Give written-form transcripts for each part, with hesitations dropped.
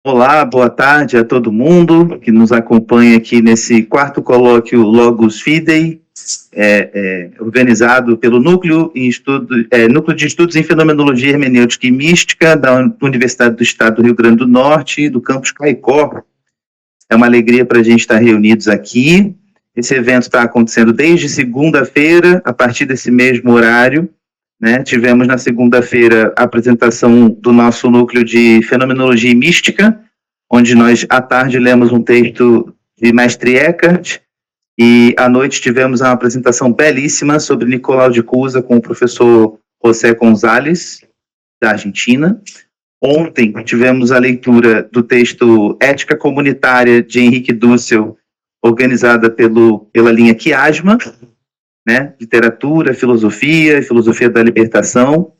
Olá, boa tarde a todo mundo que nos acompanha aqui nesse quarto colóquio Logos Fidei, organizado pelo Núcleo de Estudos em Fenomenologia, Hermenêutica e Mística da Universidade do Estado do Rio Grande do Norte, do campus Caicó. É uma alegria para a gente estar reunidos aqui. Esse evento está acontecendo desde segunda-feira, a partir desse mesmo horário. Tivemos na segunda-feira a apresentação do nosso núcleo de Fenomenologia e Mística, onde nós, à tarde, lemos um texto de Mestre Eckhart, e à noite tivemos uma apresentação belíssima sobre Nicolau de Cusa com o professor José González, da Argentina. Ontem tivemos a leitura do texto Ética Comunitária, de Henrique Dussel, organizada pela linha Quiasma, literatura, filosofia da libertação.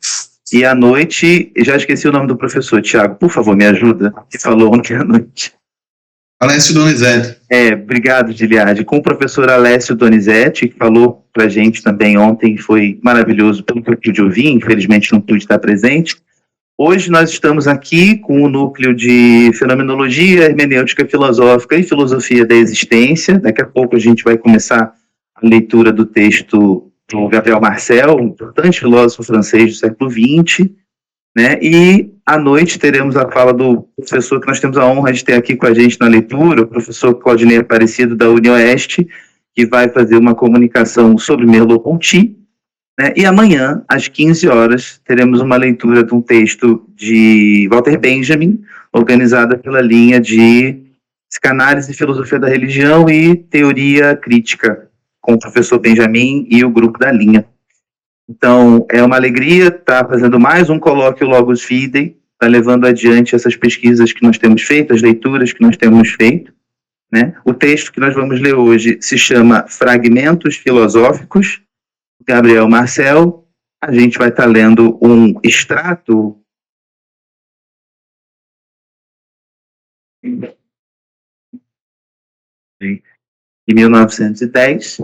E à noite, já esqueci o nome do professor, Tiago, por favor, me ajuda, que falou ontem à noite. Alessio Donizete. Obrigado, Giliardi. Com o professor Alessio Donizete, que falou para a gente também ontem, foi maravilhoso, pelo que eu pude ouvir, infelizmente não pude estar presente. Hoje nós estamos aqui com o núcleo de Fenomenologia, Hermenêutica Filosófica e Filosofia da Existência. Daqui a pouco a gente vai começar a leitura do texto do Gabriel Marcel, um importante filósofo francês do século XX, e à noite teremos a fala do professor que nós temos a honra de ter aqui com a gente na leitura, o professor Claudinei Aparecido, da UniOeste, que vai fazer uma comunicação sobre Merleau-Ponty, e amanhã, às 15 horas, teremos uma leitura de um texto de Walter Benjamin, organizada pela linha de Psicanálise e Filosofia da Religião e Teoria Crítica, com o professor Benjamin e o grupo da linha. Então, é uma alegria estar fazendo mais um colóquio Logos Fidei, estar levando adiante essas pesquisas que nós temos feito, as leituras que nós temos feito. O texto que nós vamos ler hoje se chama Fragmentos Filosóficos, Gabriel Marcel. A gente vai estar lendo um extrato de 1910,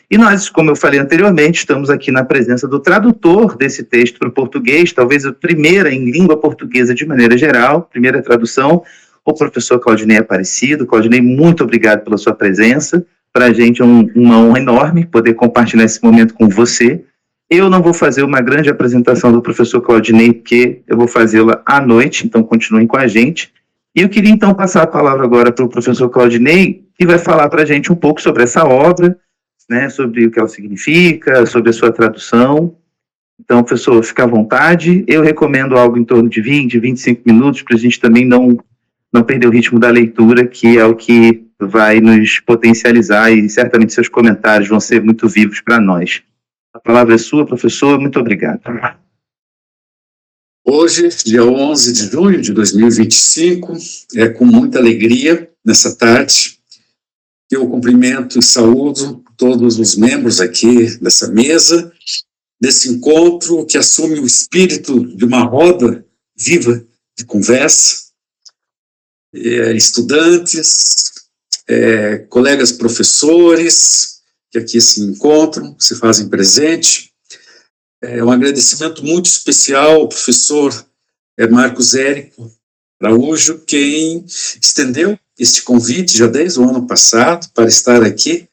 E nós, como eu falei anteriormente, estamos aqui na presença do tradutor desse texto para o português, talvez a primeira em língua portuguesa de maneira geral, primeira tradução, o professor Claudinei Aparecido. Claudinei, muito obrigado pela sua presença. Para a gente é uma honra enorme poder compartilhar esse momento com você. Eu não vou fazer uma grande apresentação do professor Claudinei, porque eu vou fazê-la à noite, então continuem com a gente. E eu queria então passar a palavra agora para o professor Claudinei, que vai falar para a gente um pouco sobre essa obra, sobre o que ela significa, sobre a sua tradução. Então, professor, fica à vontade. Eu recomendo algo em torno de 20, 25 minutos, para a gente também não perder o ritmo da leitura, que é o que vai nos potencializar, e certamente seus comentários vão ser muito vivos para nós. A palavra é sua, professor. Muito obrigado. Hoje, dia 11 de junho de 2025, é com muita alegria, nessa tarde, que eu cumprimento e saúdo todos os membros aqui dessa mesa, desse encontro que assume o espírito de uma roda viva de conversa, estudantes, colegas professores que aqui se encontram, se fazem presente. Um agradecimento muito especial ao professor Marcos Érico Araújo, quem estendeu este convite já desde o ano passado para estar aqui,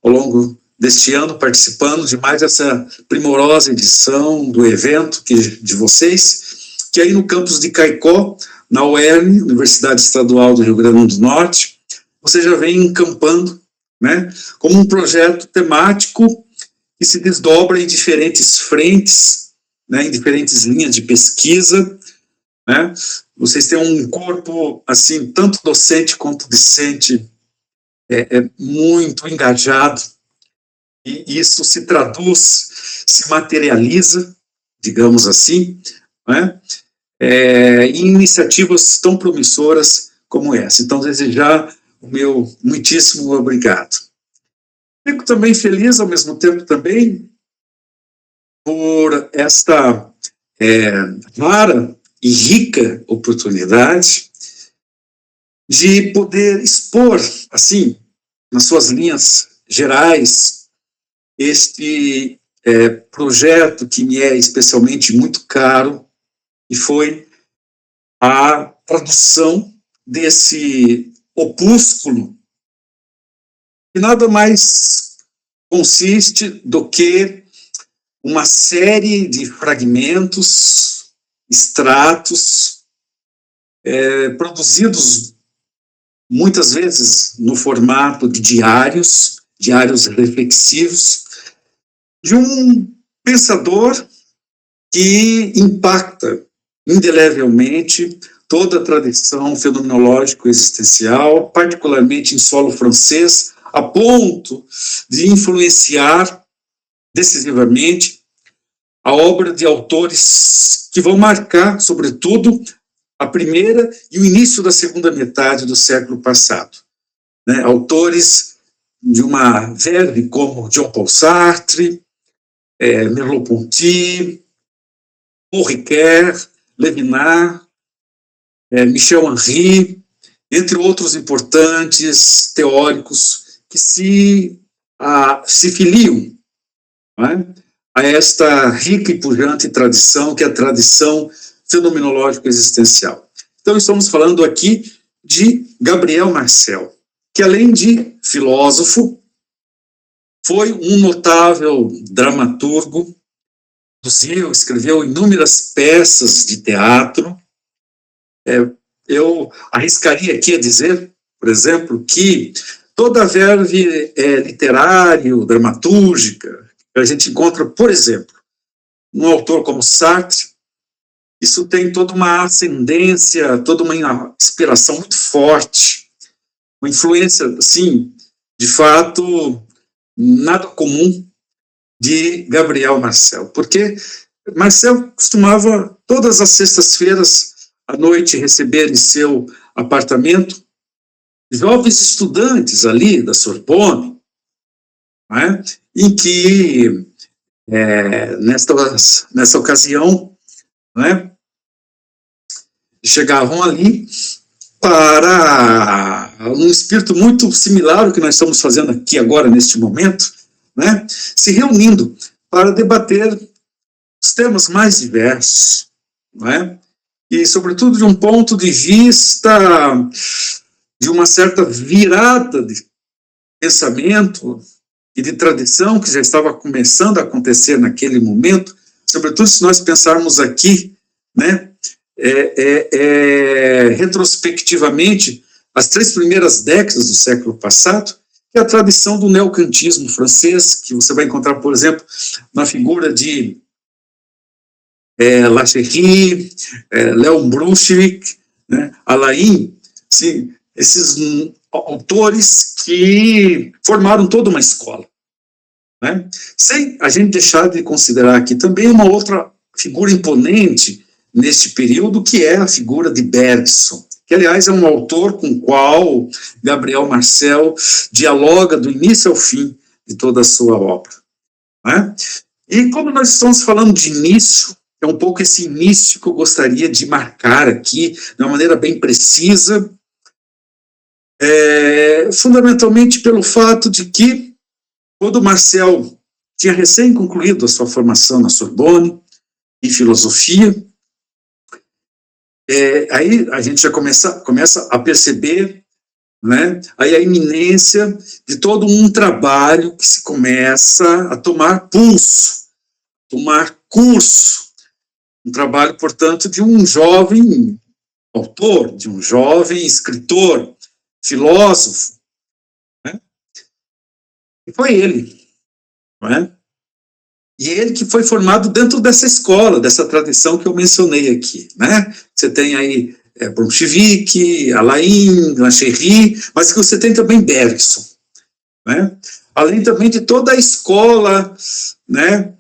ao longo deste ano, participando de mais essa primorosa edição do evento de vocês, que aí no campus de Caicó, na UERN, Universidade Estadual do Rio Grande do Norte, você já vem encampando, como um projeto temático que se desdobra em diferentes frentes, em diferentes linhas de pesquisa, Vocês têm um corpo, assim, tanto docente quanto discente, muito engajado, e isso se traduz, se materializa, digamos assim, em iniciativas tão promissoras como essa. Então, desejar o meu muitíssimo obrigado. Fico também feliz, ao mesmo tempo, também, por esta rara e rica oportunidade de poder expor, assim, nas suas linhas gerais, este projeto que me é especialmente muito caro, e foi a tradução desse opúsculo, que nada mais consiste do que uma série de fragmentos, extratos, produzidos muitas vezes no formato de diários reflexivos, de um pensador que impacta indelevelmente toda a tradição fenomenológico-existencial, particularmente em solo francês, a ponto de influenciar decisivamente a obra de autores que vão marcar, sobretudo, a primeira e o início da segunda metade do século passado. Né? Autores de uma verve como Jean-Paul Sartre, Merleau-Ponty, Paul Ricoeur, Levinas, Michel Henry, entre outros importantes teóricos que se filiam, né, a esta rica e pujante tradição, que é a tradição fenomenológico-existencial. Então, estamos falando aqui de Gabriel Marcel, que, além de filósofo, foi um notável dramaturgo, escreveu inúmeras peças de teatro. Eu arriscaria aqui a dizer, por exemplo, que toda a verve literária, dramatúrgica, que a gente encontra, por exemplo, num autor como Sartre, isso tem toda uma ascendência, toda uma inspiração muito forte, uma influência, assim, de fato, nada comum de Gabriel Marcel, porque Marcel costumava, todas as sextas-feiras à noite, receber em seu apartamento jovens estudantes ali da Sorbonne, né, em que, nessa ocasião, né, chegavam ali para um espírito muito similar ao que nós estamos fazendo aqui agora, neste momento, né, se reunindo para debater os temas mais diversos, né, e, sobretudo, de um ponto de vista de uma certa virada de pensamento e de tradição que já estava começando a acontecer naquele momento, sobretudo se nós pensarmos aqui, né, retrospectivamente, as 3 primeiras décadas do século passado, que é a tradição do neocantismo francês, que você vai encontrar, por exemplo, na figura de Lacherie, Léon Brunswick, né, Alain, sim, esses autores que formaram toda uma escola, né? Sem a gente deixar de considerar aqui também uma outra figura imponente neste período, que é a figura de Bergson, que, aliás, é um autor com o qual Gabriel Marcel dialoga do início ao fim de toda a sua obra, né? E como nós estamos falando de início, é um pouco esse início que eu gostaria de marcar aqui, de uma maneira bem precisa, fundamentalmente pelo fato de que, quando Marcel tinha recém concluído a sua formação na Sorbonne, em filosofia, aí a gente já começa a perceber, né, aí a iminência de todo um trabalho que se começa a tomar pulso, tomar curso, um trabalho, portanto, de um jovem autor, de um jovem escritor, filósofo, né? E foi ele, não é? E ele que foi formado dentro dessa escola, dessa tradição que eu mencionei aqui, né? Você tem aí Brunswick, Alain, Lacherie, mas que você tem também Bergson, né? Além também de toda a escola, né,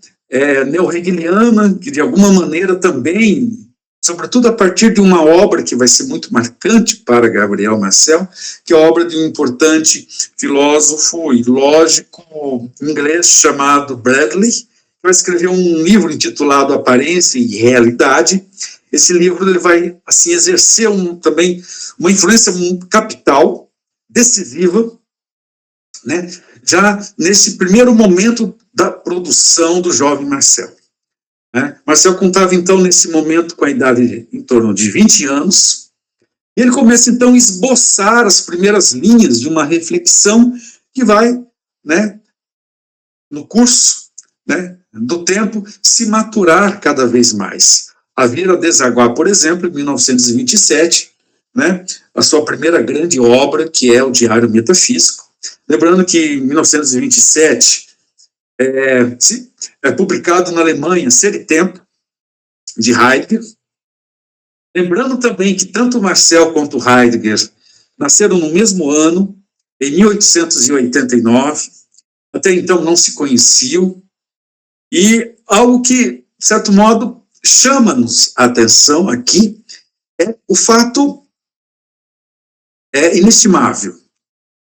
neo-hegeliana, que de alguma maneira também, sobretudo a partir de uma obra que vai ser muito marcante para Gabriel Marcel, que é a obra de um importante filósofo e lógico inglês chamado Bradley, que vai escrever um livro intitulado Aparência e Realidade. Esse livro ele vai assim exercer também uma influência capital, decisiva, né, já nesse primeiro momento da produção do jovem Marcel, né? Marcel contava, então, nesse momento, com a idade em torno de 20 anos, E ele começa, então, a esboçar as primeiras linhas de uma reflexão que vai, né, no curso, né, do tempo, se maturar cada vez mais. A vir a desaguar, por exemplo, em 1927, né, a sua primeira grande obra, que é o Diário Metafísico. Lembrando que em 1927 é publicado na Alemanha Ser e Tempo, de Heidegger. Lembrando também que tanto Marcel quanto Heidegger nasceram no mesmo ano, em 1889, até então não se conheciam, e algo que, de certo modo, chama-nos a atenção aqui é o fato inestimável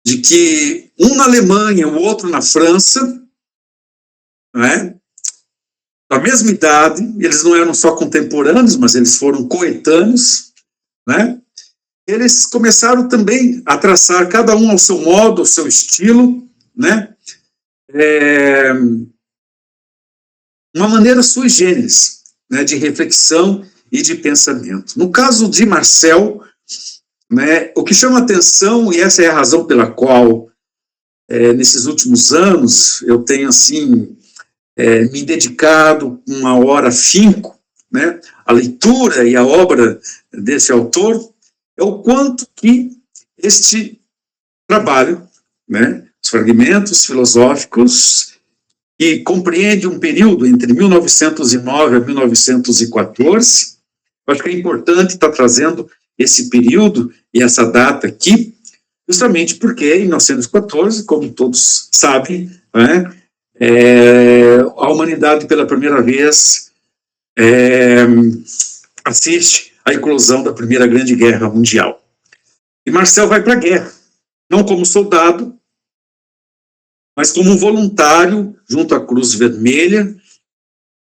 de que um na Alemanha, o outro na França, né, da mesma idade, eles não eram só contemporâneos, mas eles foram coetâneos, né? Eles começaram também a traçar, cada um ao seu modo, ao seu estilo, né? Uma maneira sui generis, né, de reflexão e de pensamento. No caso de Marcel, né, o que chama atenção, e essa é a razão pela qual, nesses últimos anos, eu tenho, assim, me dedicado uma hora afinco, né, à leitura e à obra desse autor, é o quanto que este trabalho, né, os fragmentos filosóficos, que compreende um período entre 1909 a 1914, eu acho que é importante estar trazendo esse período e essa data aqui, justamente porque em 1914, como todos sabem, né, a humanidade pela primeira vez assiste à eclosão da Primeira Grande Guerra Mundial. E Marcel vai para a guerra, não como soldado, mas como um voluntário junto à Cruz Vermelha,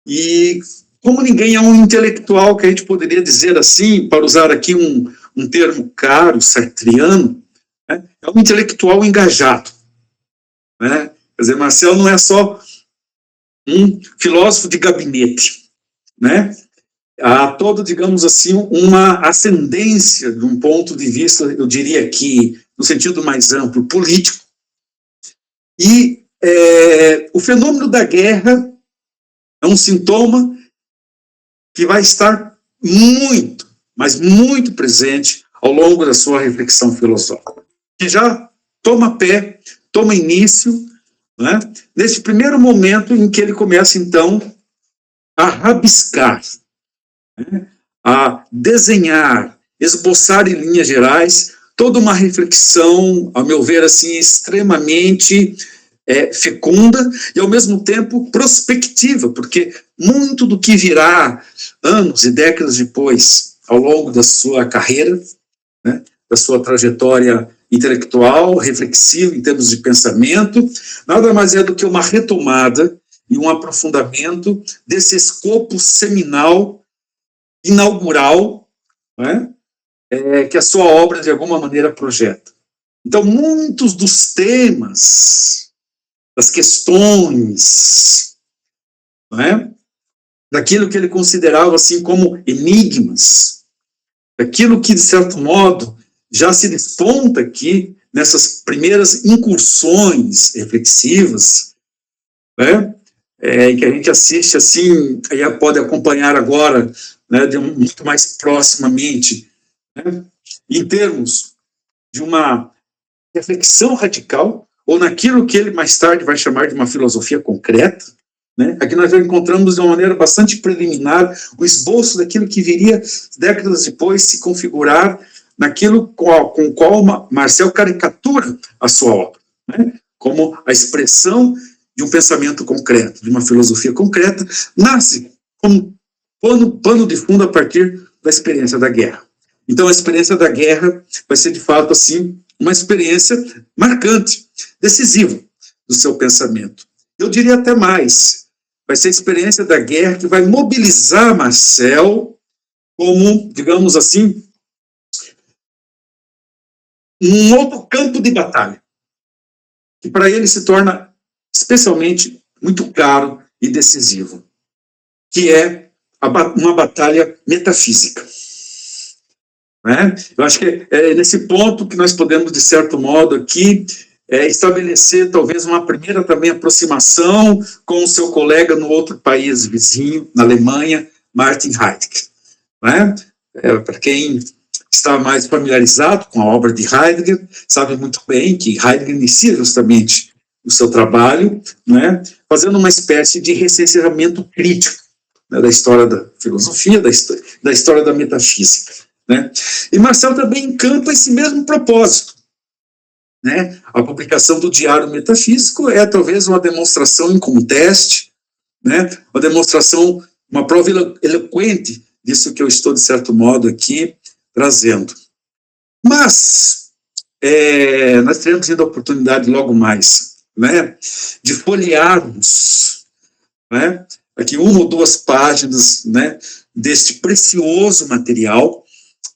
e como ninguém é um intelectual, que a gente poderia dizer assim, para usar aqui um termo caro, sartriano, né, é um intelectual engajado, né? Quer dizer, Marcel não é só um filósofo de gabinete, né? Há todo, digamos assim, uma ascendência de um ponto de vista, eu diria que, no sentido mais amplo, político. E o fenômeno da guerra é um sintoma que vai estar muito, mas muito presente ao longo da sua reflexão filosófica, que já toma pé, toma início, né, nesse primeiro momento em que ele começa, então, a rabiscar, né, a desenhar, esboçar em linhas gerais toda uma reflexão, ao meu ver, assim, extremamente fecunda e, ao mesmo tempo, prospectiva, porque muito do que virá anos e décadas depois, ao longo da sua carreira, né, da sua trajetória intelectual, reflexiva em termos de pensamento, nada mais é do que uma retomada e um aprofundamento desse escopo seminal, inaugural, né, que a sua obra, de alguma maneira, projeta. Então, muitos dos temas, das questões, né, daquilo que ele considerava assim como enigmas, daquilo que, de certo modo, já se desponta aqui nessas primeiras incursões reflexivas, né, que a gente assiste assim, e pode acompanhar agora, né, muito mais proximamente, né, em termos de uma reflexão radical, ou naquilo que ele mais tarde vai chamar de uma filosofia concreta, né? Aqui nós já encontramos de uma maneira bastante preliminar o esboço daquilo que viria décadas depois se configurar naquilo com o qual Marcel caricatura a sua obra, né? Como a expressão de um pensamento concreto, de uma filosofia concreta, nasce como pano de fundo a partir da experiência da guerra. Então a experiência da guerra vai ser de fato assim uma experiência marcante, decisiva do seu pensamento. Eu diria até mais, vai ser a experiência da guerra que vai mobilizar Marcel como, digamos assim, um outro campo de batalha, que para ele se torna especialmente muito caro e decisivo, que é uma batalha metafísica. né? Eu acho que é nesse ponto que nós podemos, de certo modo, aqui, estabelecer talvez uma primeira também aproximação com o seu colega no outro país vizinho, na Alemanha, Martin Heidegger, né? Para quem está mais familiarizado com a obra de Heidegger, sabe muito bem que Heidegger inicia justamente o seu trabalho, né, fazendo uma espécie de recenseamento crítico, né, da história da filosofia, da história da metafísica, né? E Marcel também encampa esse mesmo propósito, né? A publicação do Diário Metafísico é talvez uma demonstração em conteste, né? Uma demonstração, uma prova eloquente disso que eu estou, de certo modo, aqui trazendo. Mas nós teremos ainda a oportunidade logo mais, né, de folhearmos, né, aqui 1 ou 2 páginas, né, deste precioso material,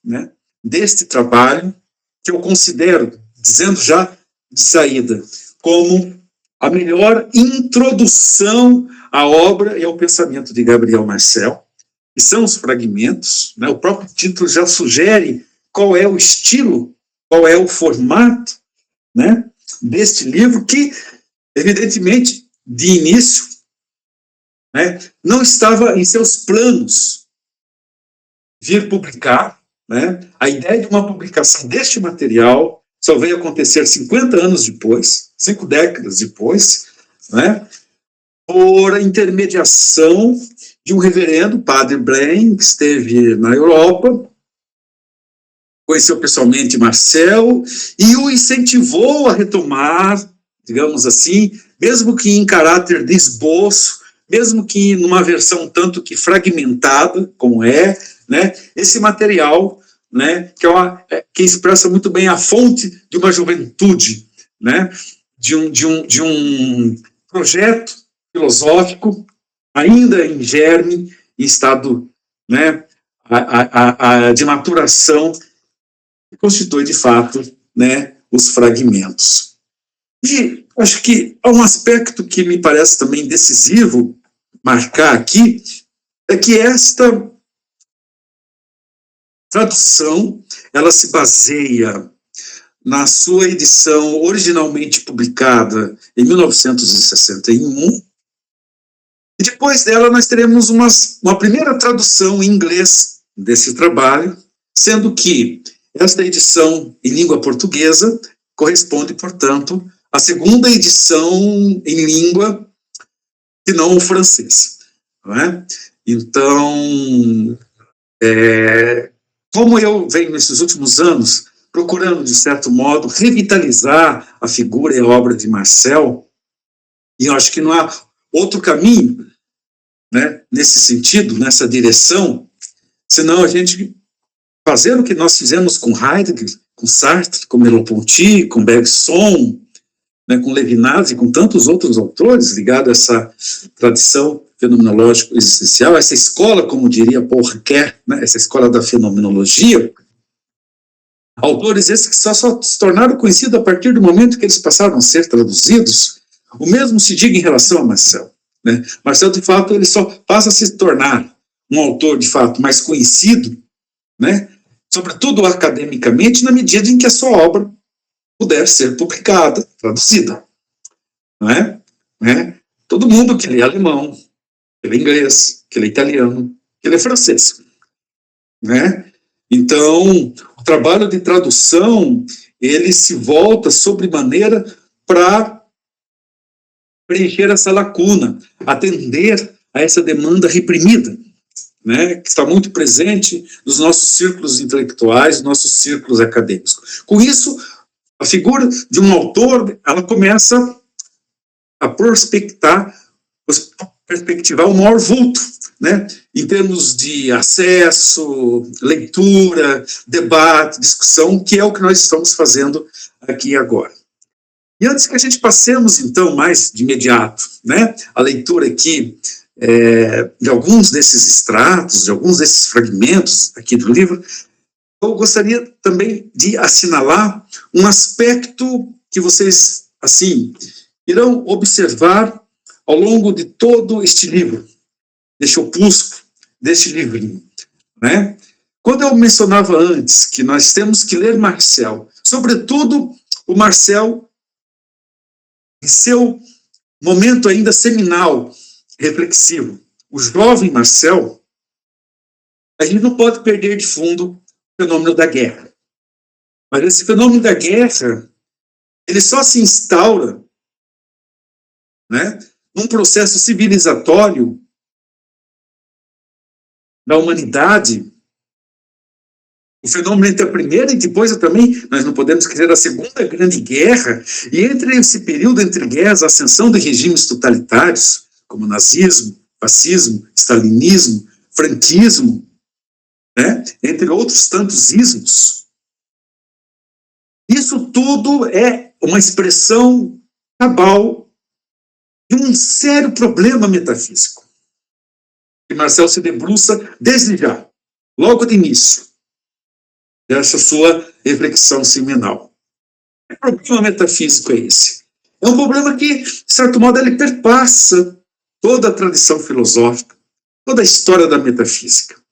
né, deste trabalho, que eu considero, dizendo já de saída, como a melhor introdução à obra e ao pensamento de Gabriel Marcel, que são os fragmentos, né, o próprio título já sugere qual é o estilo, qual é o formato, né, deste livro, que, evidentemente, de início, né, não estava em seus planos vir publicar, né? A ideia de uma publicação deste material só veio acontecer 50 anos depois, 5 décadas depois, né, por intermediação de um reverendo, Padre Blaine, que esteve na Europa, conheceu pessoalmente Marcel e o incentivou a retomar, digamos assim, mesmo que em caráter de esboço, mesmo que numa versão tanto que fragmentada, como né, esse material, né, que expressa muito bem a fonte de uma juventude, né, de um projeto filosófico ainda em germe, em estado, né, de maturação, que constitui, de fato, né, os fragmentos. E acho que há um aspecto que me parece também decisivo marcar aqui, é que esta tradução, ela se baseia na sua edição originalmente publicada em 1961, e depois dela nós teremos uma primeira tradução em inglês desse trabalho, sendo que esta edição em língua portuguesa corresponde, portanto, à segunda edição em língua que não o francês, não é? Então, como eu venho nesses últimos anos procurando, de certo modo, revitalizar a figura e a obra de Marcel, e eu acho que não há outro caminho, né, nesse sentido, nessa direção, senão a gente fazer o que nós fizemos com Heidegger, com Sartre, com Merleau-Ponty, com Bergson, né, com Levinas e com tantos outros autores ligados a essa tradição fenomenológica existencial, essa escola, como diria Paul Ricoeur, né, essa escola da fenomenologia, autores esses que só se tornaram conhecidos a partir do momento que eles passaram a ser traduzidos. O mesmo se diga em relação a Marcel, né? Marcel, de fato, ele só passa a se tornar um autor, de fato, mais conhecido, né, sobretudo academicamente, na medida em que a sua obra puder ser publicada, traduzida, não é? Todo mundo que lê alemão, que lê inglês, que lê italiano, que lê francês, né? Então, o trabalho de tradução, ele se volta sobremaneira para preencher essa lacuna, atender a essa demanda reprimida, né, que está muito presente nos nossos círculos intelectuais, nos nossos círculos acadêmicos. Com isso, a figura de um autor, ela começa a perspectivar o maior vulto, né, em termos de acesso, leitura, debate, discussão, que é o que nós estamos fazendo aqui agora. E antes que a gente passemos, então, mais de imediato, né, a leitura aqui de alguns desses extratos, de alguns desses fragmentos aqui do livro, eu gostaria também de assinalar um aspecto que vocês, assim, irão observar ao longo de todo este livro, deste opúsculo, deste livrinho, né? quando eu mencionava antes que nós temos que ler Marcel, sobretudo o Marcel, em seu momento ainda seminal, reflexivo, o jovem Marcel, a gente não pode perder de fundo o fenômeno da guerra. Mas esse fenômeno da guerra, ele só se instaura, né, num processo civilizatório da humanidade. O fenômeno entre a primeira e depois também, nós não podemos esquecer da Segunda Grande Guerra, e entre esse período entre guerras, a ascensão de regimes totalitários, como nazismo, fascismo, stalinismo, franquismo, né, entre outros tantos ismos. Isso tudo é uma expressão cabal de um sério problema metafísico, que Marcel se debruça desde já, logo de início, dessa sua reflexão seminal. Que problema metafísico é esse? É um problema que, de certo modo, ele perpassa toda a tradição filosófica, toda a história da metafísica,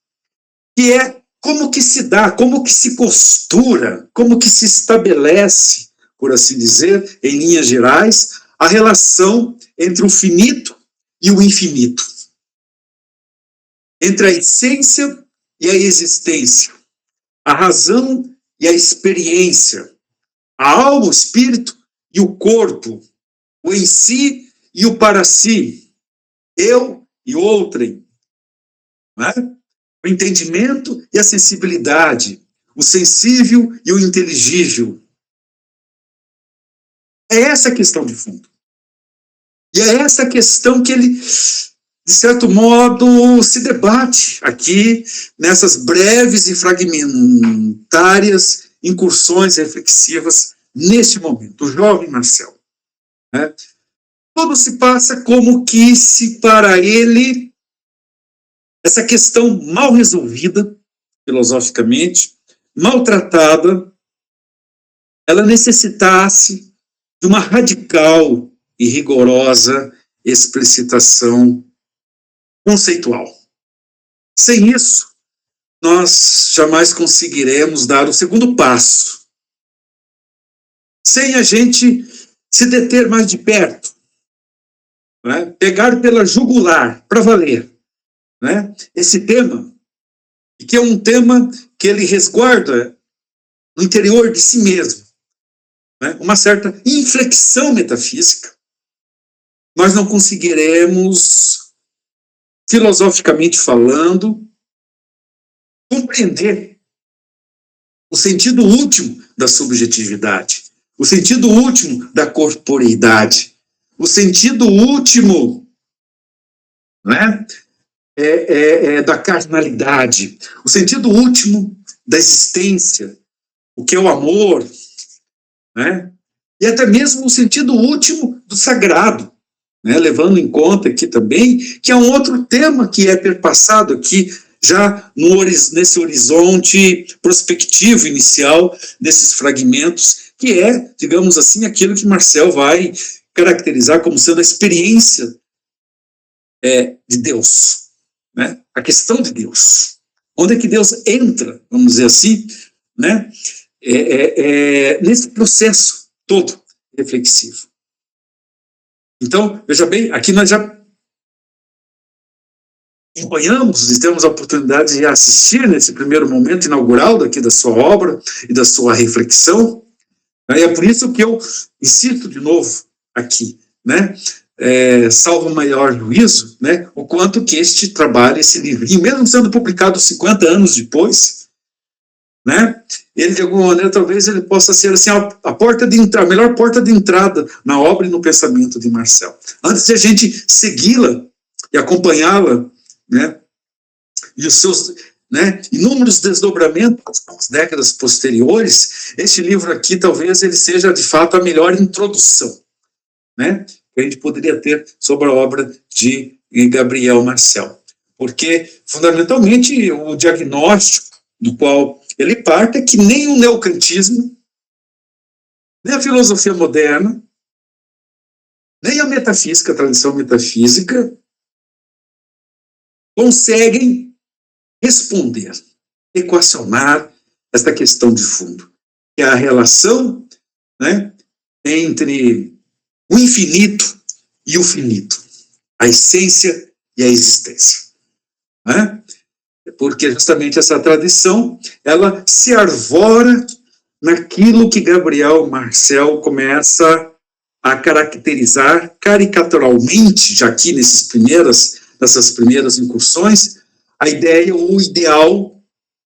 que é como que se dá, como que se costura, como que se estabelece, por assim dizer, em linhas gerais, a relação entre o finito e o infinito, entre a essência e a existência, a razão e a experiência, a alma, o espírito e o corpo, o em si e o para si, eu e outrem, né? O entendimento e a sensibilidade, o sensível e o inteligível. É essa a questão de fundo. E é essa a questão que ele, de certo modo, se debate aqui nessas breves e fragmentárias incursões reflexivas neste momento, o jovem Marcel. Né? Tudo se passa como que se para ele essa questão mal resolvida, filosoficamente, maltratada, ela necessitasse de uma radical e rigorosa explicitação conceitual. Sem isso, nós jamais conseguiremos dar o segundo passo. Sem a gente se deter mais de perto, né? Pegar pela jugular, para valer, né? Esse tema, que é um tema que ele resguarda no interior de si mesmo, né? Uma certa inflexão metafísica, nós não conseguiremos, filosoficamente falando, compreender o sentido último da subjetividade, o sentido último da corporeidade, o sentido último, né, da carnalidade, o sentido último da existência, o que é o amor, né, e até mesmo o sentido último do sagrado, né, levando em conta aqui também que é um outro tema que é perpassado aqui já nesse horizonte prospectivo inicial desses fragmentos, que é, digamos assim, aquilo que Marcel vai caracterizar como sendo a experiência de Deus, né? A questão de Deus. Onde é que Deus entra, vamos dizer assim, né? Nesse processo todo reflexivo. Então, veja bem, aqui nós já acompanhamos e temos a oportunidade de assistir nesse primeiro momento inaugural daqui da sua obra e da sua reflexão, né? E é por isso que eu insisto de novo aqui, né? Salvo o maior juízo, né? O quanto que este trabalho, esse livrinho, mesmo sendo publicado 50 anos depois, né? Ele, de alguma maneira, talvez ele possa ser assim, a porta de entrada, a melhor porta de entrada na obra e no pensamento de Marcel. Antes de a gente segui-la e acompanhá-la, né, e os seus, né, inúmeros desdobramentos nas décadas posteriores, este livro aqui talvez ele seja de fato a melhor introdução, né, que a gente poderia ter sobre a obra de Gabriel Marcel, porque fundamentalmente o diagnóstico do qual ele parte é que nem o neocantismo, nem a filosofia moderna, nem a metafísica, a tradição metafísica, conseguem responder equacionar esta questão de fundo, que é a relação, né, entre o infinito e o finito, a essência e a existência, né? Porque justamente essa tradição, ela se arvora naquilo que Gabriel Marcel começa a caracterizar caricaturalmente, já aqui nessas primeiras incursões, a ideia ou o ideal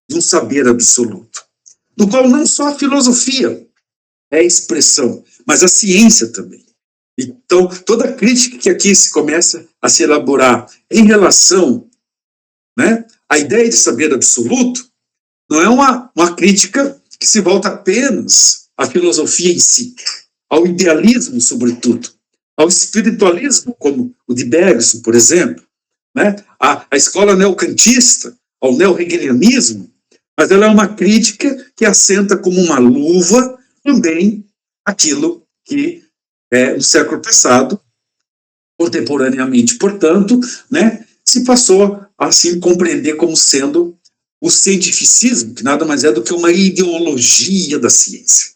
de um saber absoluto, do qual não só a filosofia é expressão, mas a ciência também. Então, toda a crítica que aqui se começa a se elaborar em relação, né, à ideia de saber absoluto, não é uma crítica que se volta apenas à filosofia em si, ao idealismo, sobretudo, ao espiritualismo, como o de Bergson, por exemplo, né, a escola neocantista, ao neo-hegelianismo, mas ela é uma crítica que assenta como uma luva também aquilo que, no século passado, contemporaneamente, portanto, né, se passou a assim compreender como sendo o cientificismo, que nada mais é do que uma ideologia da ciência,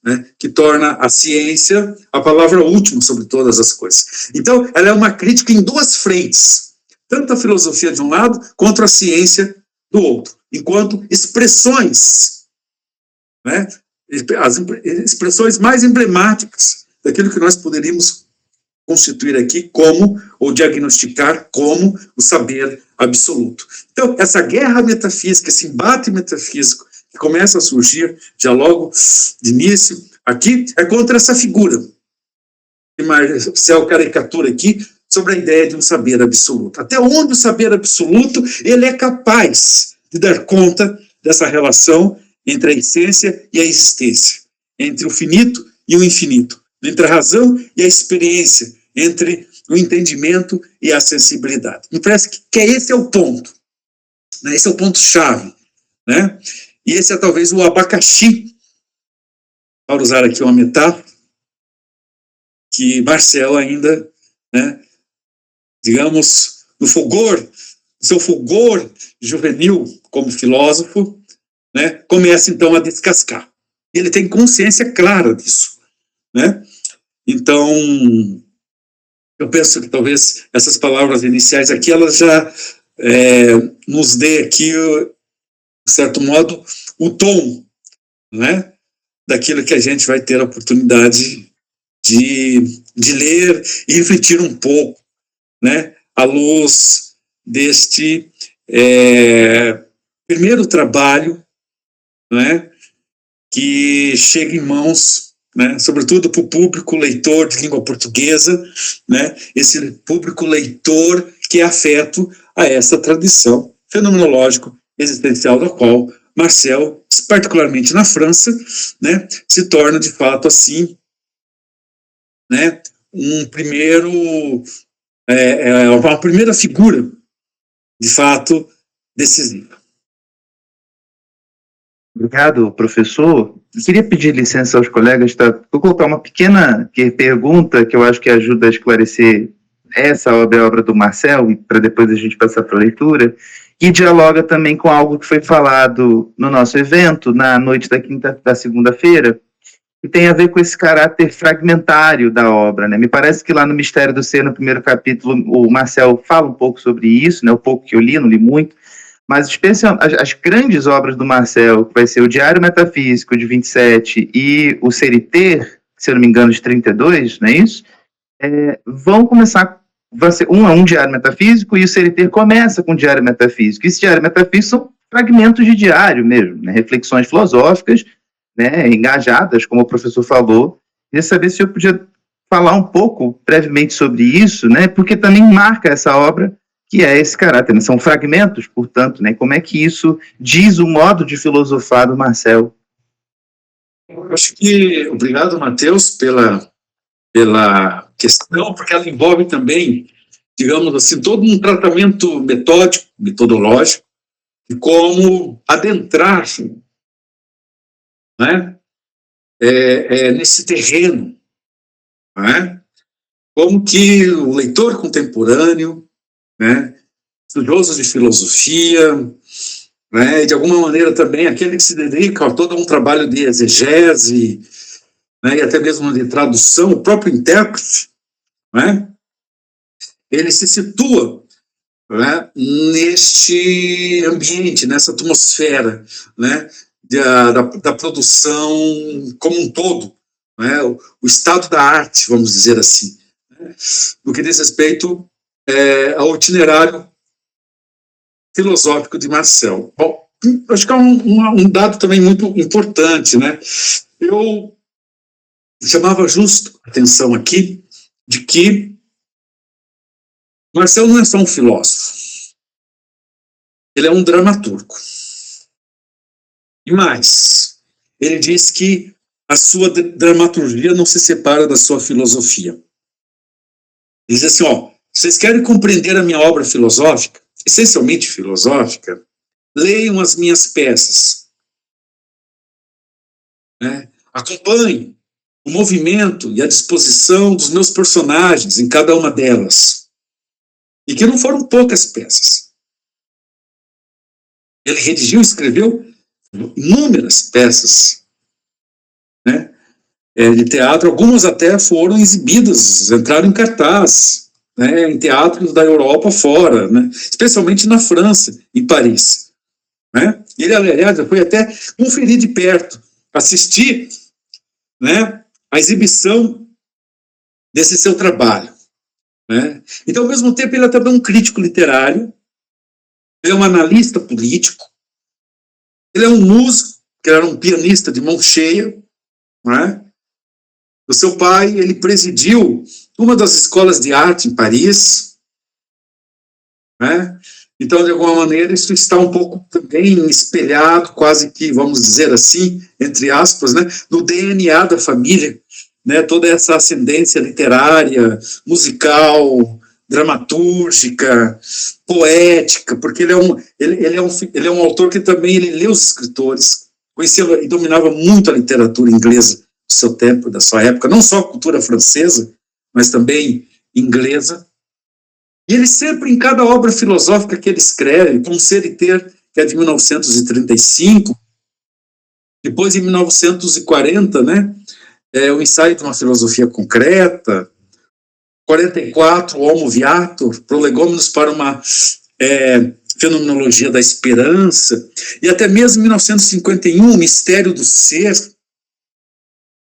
né, que torna a ciência a palavra última sobre todas as coisas. Então, ela é uma crítica em duas frentes, tanto a filosofia de um lado, quanto a ciência do outro, enquanto expressões, né, as expressões mais emblemáticas daquilo que nós poderíamos constituir aqui como, ou diagnosticar como, o saber absoluto. Então, essa guerra metafísica, esse embate metafísico que começa a surgir já logo de início aqui, é contra essa figura que Marcel caricatura aqui sobre a ideia de um saber absoluto. Até onde o saber absoluto ele é capaz de dar conta dessa relação entre a essência e a existência, entre o finito e o infinito, entre a razão e a experiência, entre o entendimento e a sensibilidade. Me parece que esse é o ponto, né? Esse é o ponto-chave, né? E esse é talvez o abacaxi, para usar aqui uma metáfora, que Marcel ainda, né, digamos, no seu fulgor juvenil como filósofo, né, começa então a descascar. E ele tem consciência clara disso, né? Então, eu penso que talvez essas palavras iniciais aqui, elas já nos dê aqui, de certo modo, o tom, né, daquilo que a gente vai ter a oportunidade de ler e refletir um pouco, né, à luz deste primeiro trabalho, né, que chega em mãos, né, sobretudo para o público leitor de língua portuguesa, né, esse público leitor que é afeto a essa tradição fenomenológico existencial da qual Marcel, particularmente na França, né, se torna de fato assim, né, uma primeira figura de fato decisiva. Obrigado, professor. Eu queria pedir licença aos colegas, tá? Vou colocar uma pequena pergunta que eu acho que ajuda a esclarecer essa obra do Marcel, e para depois a gente passar para a leitura, e dialoga também com algo que foi falado no nosso evento, na noite da segunda-feira, que tem a ver com esse caráter fragmentário da obra, né? Me parece que lá no Mistério do Ser, no primeiro capítulo, o Marcel fala um pouco sobre isso, né? O pouco que eu li, não li muito, mas especialmente as grandes obras do Marcel, que vai ser o Diário Metafísico, de 27, e o Ser e Ter, se eu não me engano, de 32, não é isso? Vão começar, vai ser um diário metafísico, e o Ser e Ter começa com o Diário Metafísico. Esse Diário Metafísico são fragmentos de diário mesmo, né? Reflexões filosóficas, né, engajadas, como o professor falou. Queria saber se eu podia falar um pouco, brevemente, sobre isso, né, porque também marca essa obra, que é esse caráter, né? São fragmentos, portanto, né? Como é que isso diz o modo de filosofar do Marcel? Eu acho que, obrigado, Matheus, pela questão, porque ela envolve também, digamos assim, todo um tratamento metodológico, de como adentrar, né, nesse terreno, né? Como que o leitor contemporâneo, né, estudioso de filosofia, né, e de alguma maneira também aquele que se dedica a todo um trabalho de exegese, né, e até mesmo de tradução, o próprio intérprete, né, ele se situa, né, neste ambiente, nessa atmosfera, né, da produção como um todo, né, o estado da arte, vamos dizer assim, né, no que diz respeito ao itinerário filosófico de Marcel. Bom, acho que é um dado também muito importante, né? Eu chamava justo a atenção aqui de que Marcel não é só um filósofo, ele é um dramaturgo. E mais, ele diz que a sua dramaturgia não se separa da sua filosofia. Ele diz assim, ó, vocês querem compreender a minha obra filosófica, essencialmente filosófica, leiam as minhas peças, né? Acompanhem o movimento e a disposição dos meus personagens em cada uma delas. E que não foram poucas peças. Ele redigiu e escreveu inúmeras peças, né, de teatro, algumas até foram exibidas, entraram em cartaz, né, em teatros da Europa fora, né, especialmente na França, em Paris. Né. Ele, aliás, foi até conferir de perto, assistir, né, a exibição desse seu trabalho. Né. Então, ao mesmo tempo, ele é também um crítico literário, ele é um analista político, ele é um músico, que era um pianista de mão cheia, né. O seu pai, ele presidiu uma das escolas de arte em Paris, né? Então, de alguma maneira, isso está um pouco também espelhado, quase que, vamos dizer assim, entre aspas, né, no DNA da família, né, toda essa ascendência literária, musical, dramatúrgica, poética, porque ele é um autor que também ele lê os escritores, conhecia e dominava muito a literatura inglesa do seu tempo, da sua época, não só a cultura francesa, mas também inglesa. E ele sempre, em cada obra filosófica que ele escreve, como Ser e Ter, que é de 1935, depois, em 1940, né, o Ensaio de uma Filosofia Concreta, 44, o Homo Viator, Prolegômenos para uma Fenomenologia da Esperança, e até mesmo em 1951, o Mistério do Ser,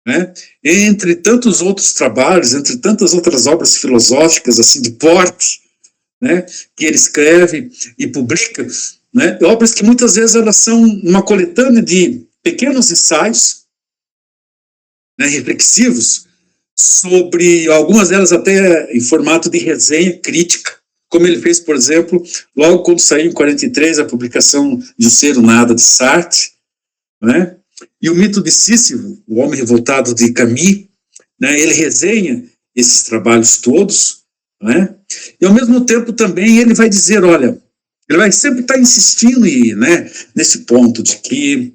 né, entre tantos outros trabalhos, entre tantas outras obras filosóficas, assim, de porte, né, que ele escreve e publica, né, obras que muitas vezes elas são uma coletânea de pequenos ensaios, né, reflexivos, sobre algumas delas até em formato de resenha crítica, como ele fez, por exemplo, logo quando saiu em 43 a publicação de O Ser, o Nada, de Sartre, né, e o Mito de Sísifo, o Homem Revoltado, de Camus, né, ele resenha esses trabalhos todos, né, e ao mesmo tempo também ele vai dizer, olha, ele vai sempre estar insistindo né, nesse ponto de que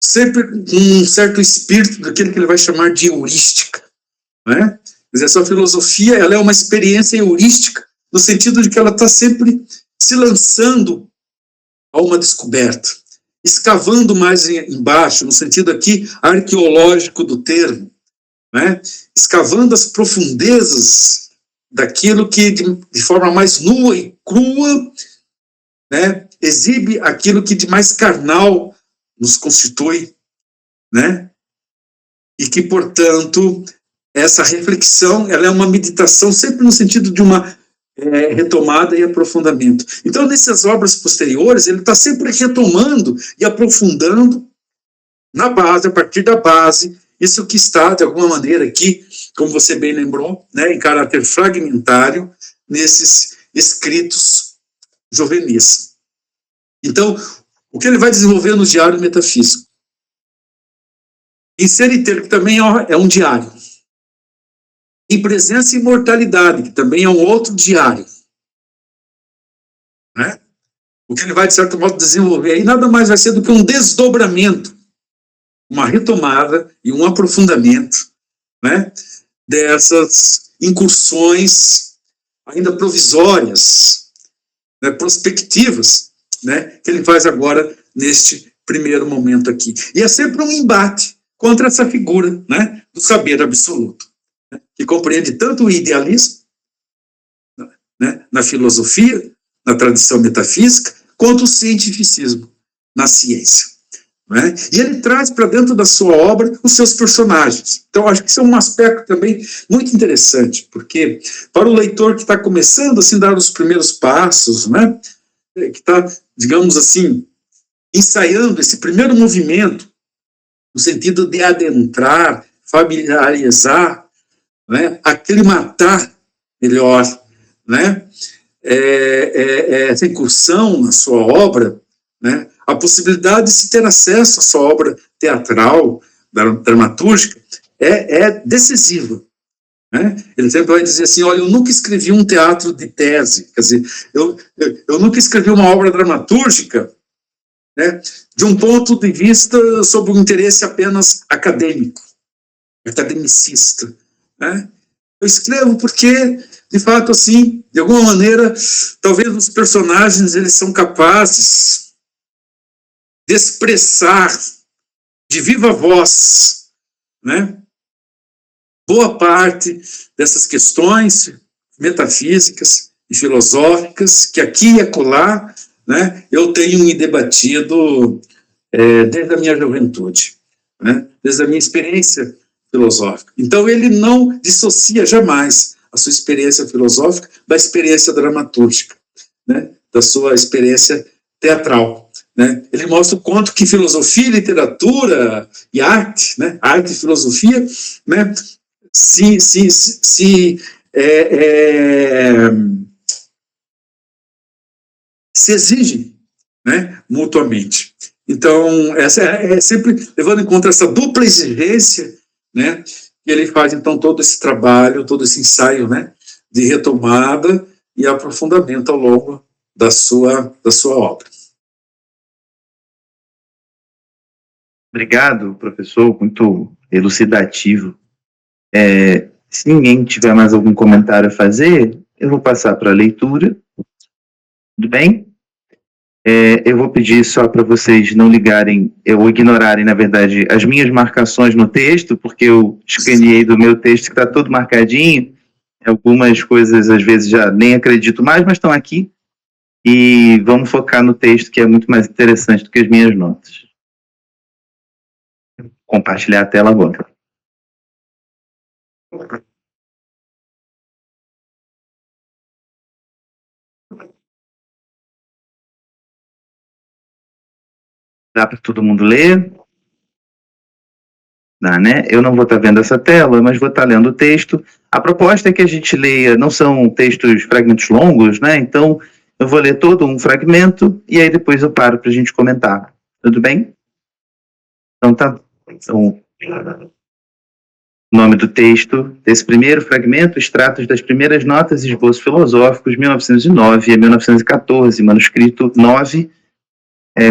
sempre um certo espírito daquele que ele vai chamar de heurística, né? Quer dizer, a sua filosofia ela é uma experiência heurística, no sentido de que ela está sempre se lançando a uma descoberta, escavando mais embaixo, no sentido aqui arqueológico do termo, né? Escavando as profundezas daquilo que de forma mais nua e crua, né, exibe aquilo que de mais carnal nos constitui, né? E que, portanto, essa reflexão ela é uma meditação sempre no sentido de uma retomada e aprofundamento. Então, nessas obras posteriores, ele está sempre retomando e aprofundando na base, a partir da base, isso que está, de alguma maneira, aqui, como você bem lembrou, né, em caráter fragmentário, nesses escritos juvenis. Então, o que ele vai desenvolver no Diário Metafísico? Em Ser e Ter, que também é um diário. Em Presença e Imortalidade, que também é um outro diário. Né? O que ele vai, de certo modo, desenvolver aí nada mais vai ser do que um desdobramento, uma retomada e um aprofundamento, né, dessas incursões ainda provisórias né, prospectivas, né, que ele faz agora neste primeiro momento aqui. E é sempre um embate contra essa figura, né, do saber absoluto, né, que compreende tanto o idealismo, né, na filosofia, na tradição metafísica, quanto o cientificismo na ciência. Né? E ele traz para dentro da sua obra os seus personagens. Então, acho que isso é um aspecto também muito interessante, porque para o leitor que está começando assim, a dar os primeiros passos, né, que está, digamos assim, ensaiando esse primeiro movimento, no sentido de adentrar, familiarizar, né, aclimatar melhor, né, essa incursão na sua obra, né, a possibilidade de se ter acesso à sua obra teatral, dramatúrgica, é decisiva. Né? Ele sempre vai dizer assim, olha, eu nunca escrevi um teatro de tese, quer dizer, eu nunca escrevi uma obra dramatúrgica, né, de um ponto de vista sobre um interesse apenas acadêmico, academicista. Né? Eu escrevo porque, de fato, assim, de alguma maneira, talvez os personagens eles são capazes de expressar de viva voz, né, boa parte dessas questões metafísicas e filosóficas que aqui e acolá, né, eu tenho me debatido desde a minha juventude, né, desde a minha experiência filosófica. Então ele não dissocia jamais a sua experiência filosófica da experiência dramatúrgica, né, da sua experiência teatral. Né? Ele mostra o quanto que filosofia, literatura e arte, né, arte e filosofia, né, se exigem, né, mutuamente. Então, essa é sempre levando em conta essa dupla exigência, né, que ele faz, então, todo esse trabalho, todo esse ensaio, né, de retomada e aprofundamento ao longo da sua obra. Obrigado, professor, muito elucidativo. Se ninguém tiver mais algum comentário a fazer, eu vou passar para a leitura. Tudo bem? Eu vou pedir só para vocês não ligarem, ou ignorarem, na verdade, as minhas marcações no texto, porque eu escaneei do meu texto que está todo marcadinho. Algumas coisas, às vezes, já nem acredito mais, mas estão aqui. E vamos focar no texto, que é muito mais interessante do que as minhas notas. Compartilhar a tela agora. Dá para todo mundo ler? Dá, né? Eu não vou estar vendo essa tela, mas vou estar lendo o texto. A proposta é que a gente leia, não são textos, fragmentos longos, né? Então, eu vou ler todo um fragmento e aí depois eu paro para a gente comentar. Tudo bem? Então, tá. Então, o nome do texto desse primeiro fragmento, Extratos das Primeiras Notas e Esboços Filosóficos, 1909 a 1914, manuscrito 9.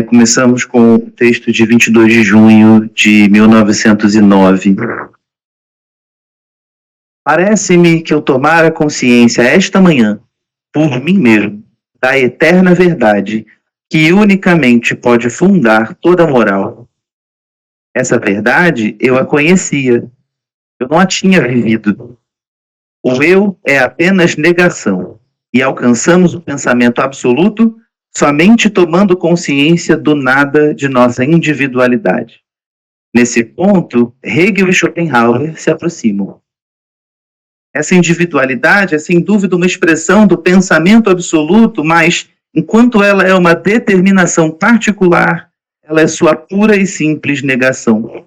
Começamos com o texto de 22 de junho de 1909. Parece-me que eu tomara consciência esta manhã, por mim mesmo, da eterna verdade que unicamente pode fundar toda a moral. Essa verdade eu a conhecia. Eu não a tinha vivido. O eu é apenas negação, e alcançamos o pensamento absoluto somente tomando consciência do nada de nossa individualidade. Nesse ponto, Hegel e Schopenhauer se aproximam. Essa individualidade é, sem dúvida, uma expressão do pensamento absoluto, mas, enquanto ela é uma determinação particular, ela é sua pura e simples negação.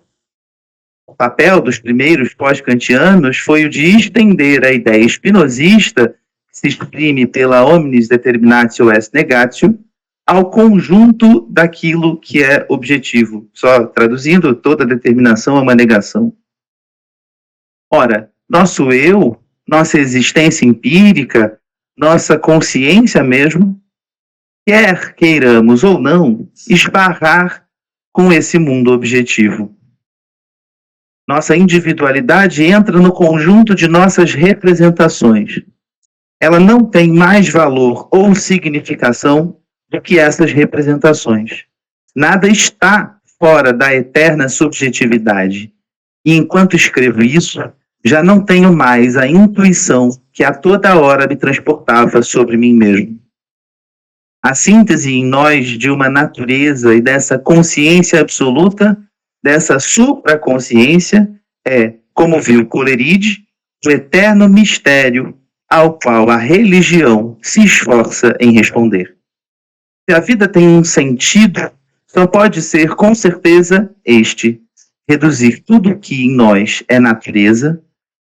O papel dos primeiros pós-kantianos foi o de estender a ideia espinosista, que se exprime pela omnis determinatio est negatio, ao conjunto daquilo que é objetivo. Só traduzindo, toda determinação é uma negação. Ora, nosso eu, nossa existência empírica, nossa consciência mesmo, quer queiramos ou não, esbarrar com esse mundo objetivo. Nossa individualidade entra no conjunto de nossas representações. ela não tem mais valor ou significação do que essas representações. Nada está fora da eterna subjetividade. E enquanto escrevo isso, já não tenho mais a intuição que a toda hora me transportava sobre mim mesmo. A síntese em nós de uma natureza e dessa consciência absoluta, dessa supraconsciência, é, como viu Coleridge, o eterno mistério ao qual a religião se esforça em responder. Se a vida tem um sentido, só pode ser, com certeza, este: reduzir tudo que em nós é natureza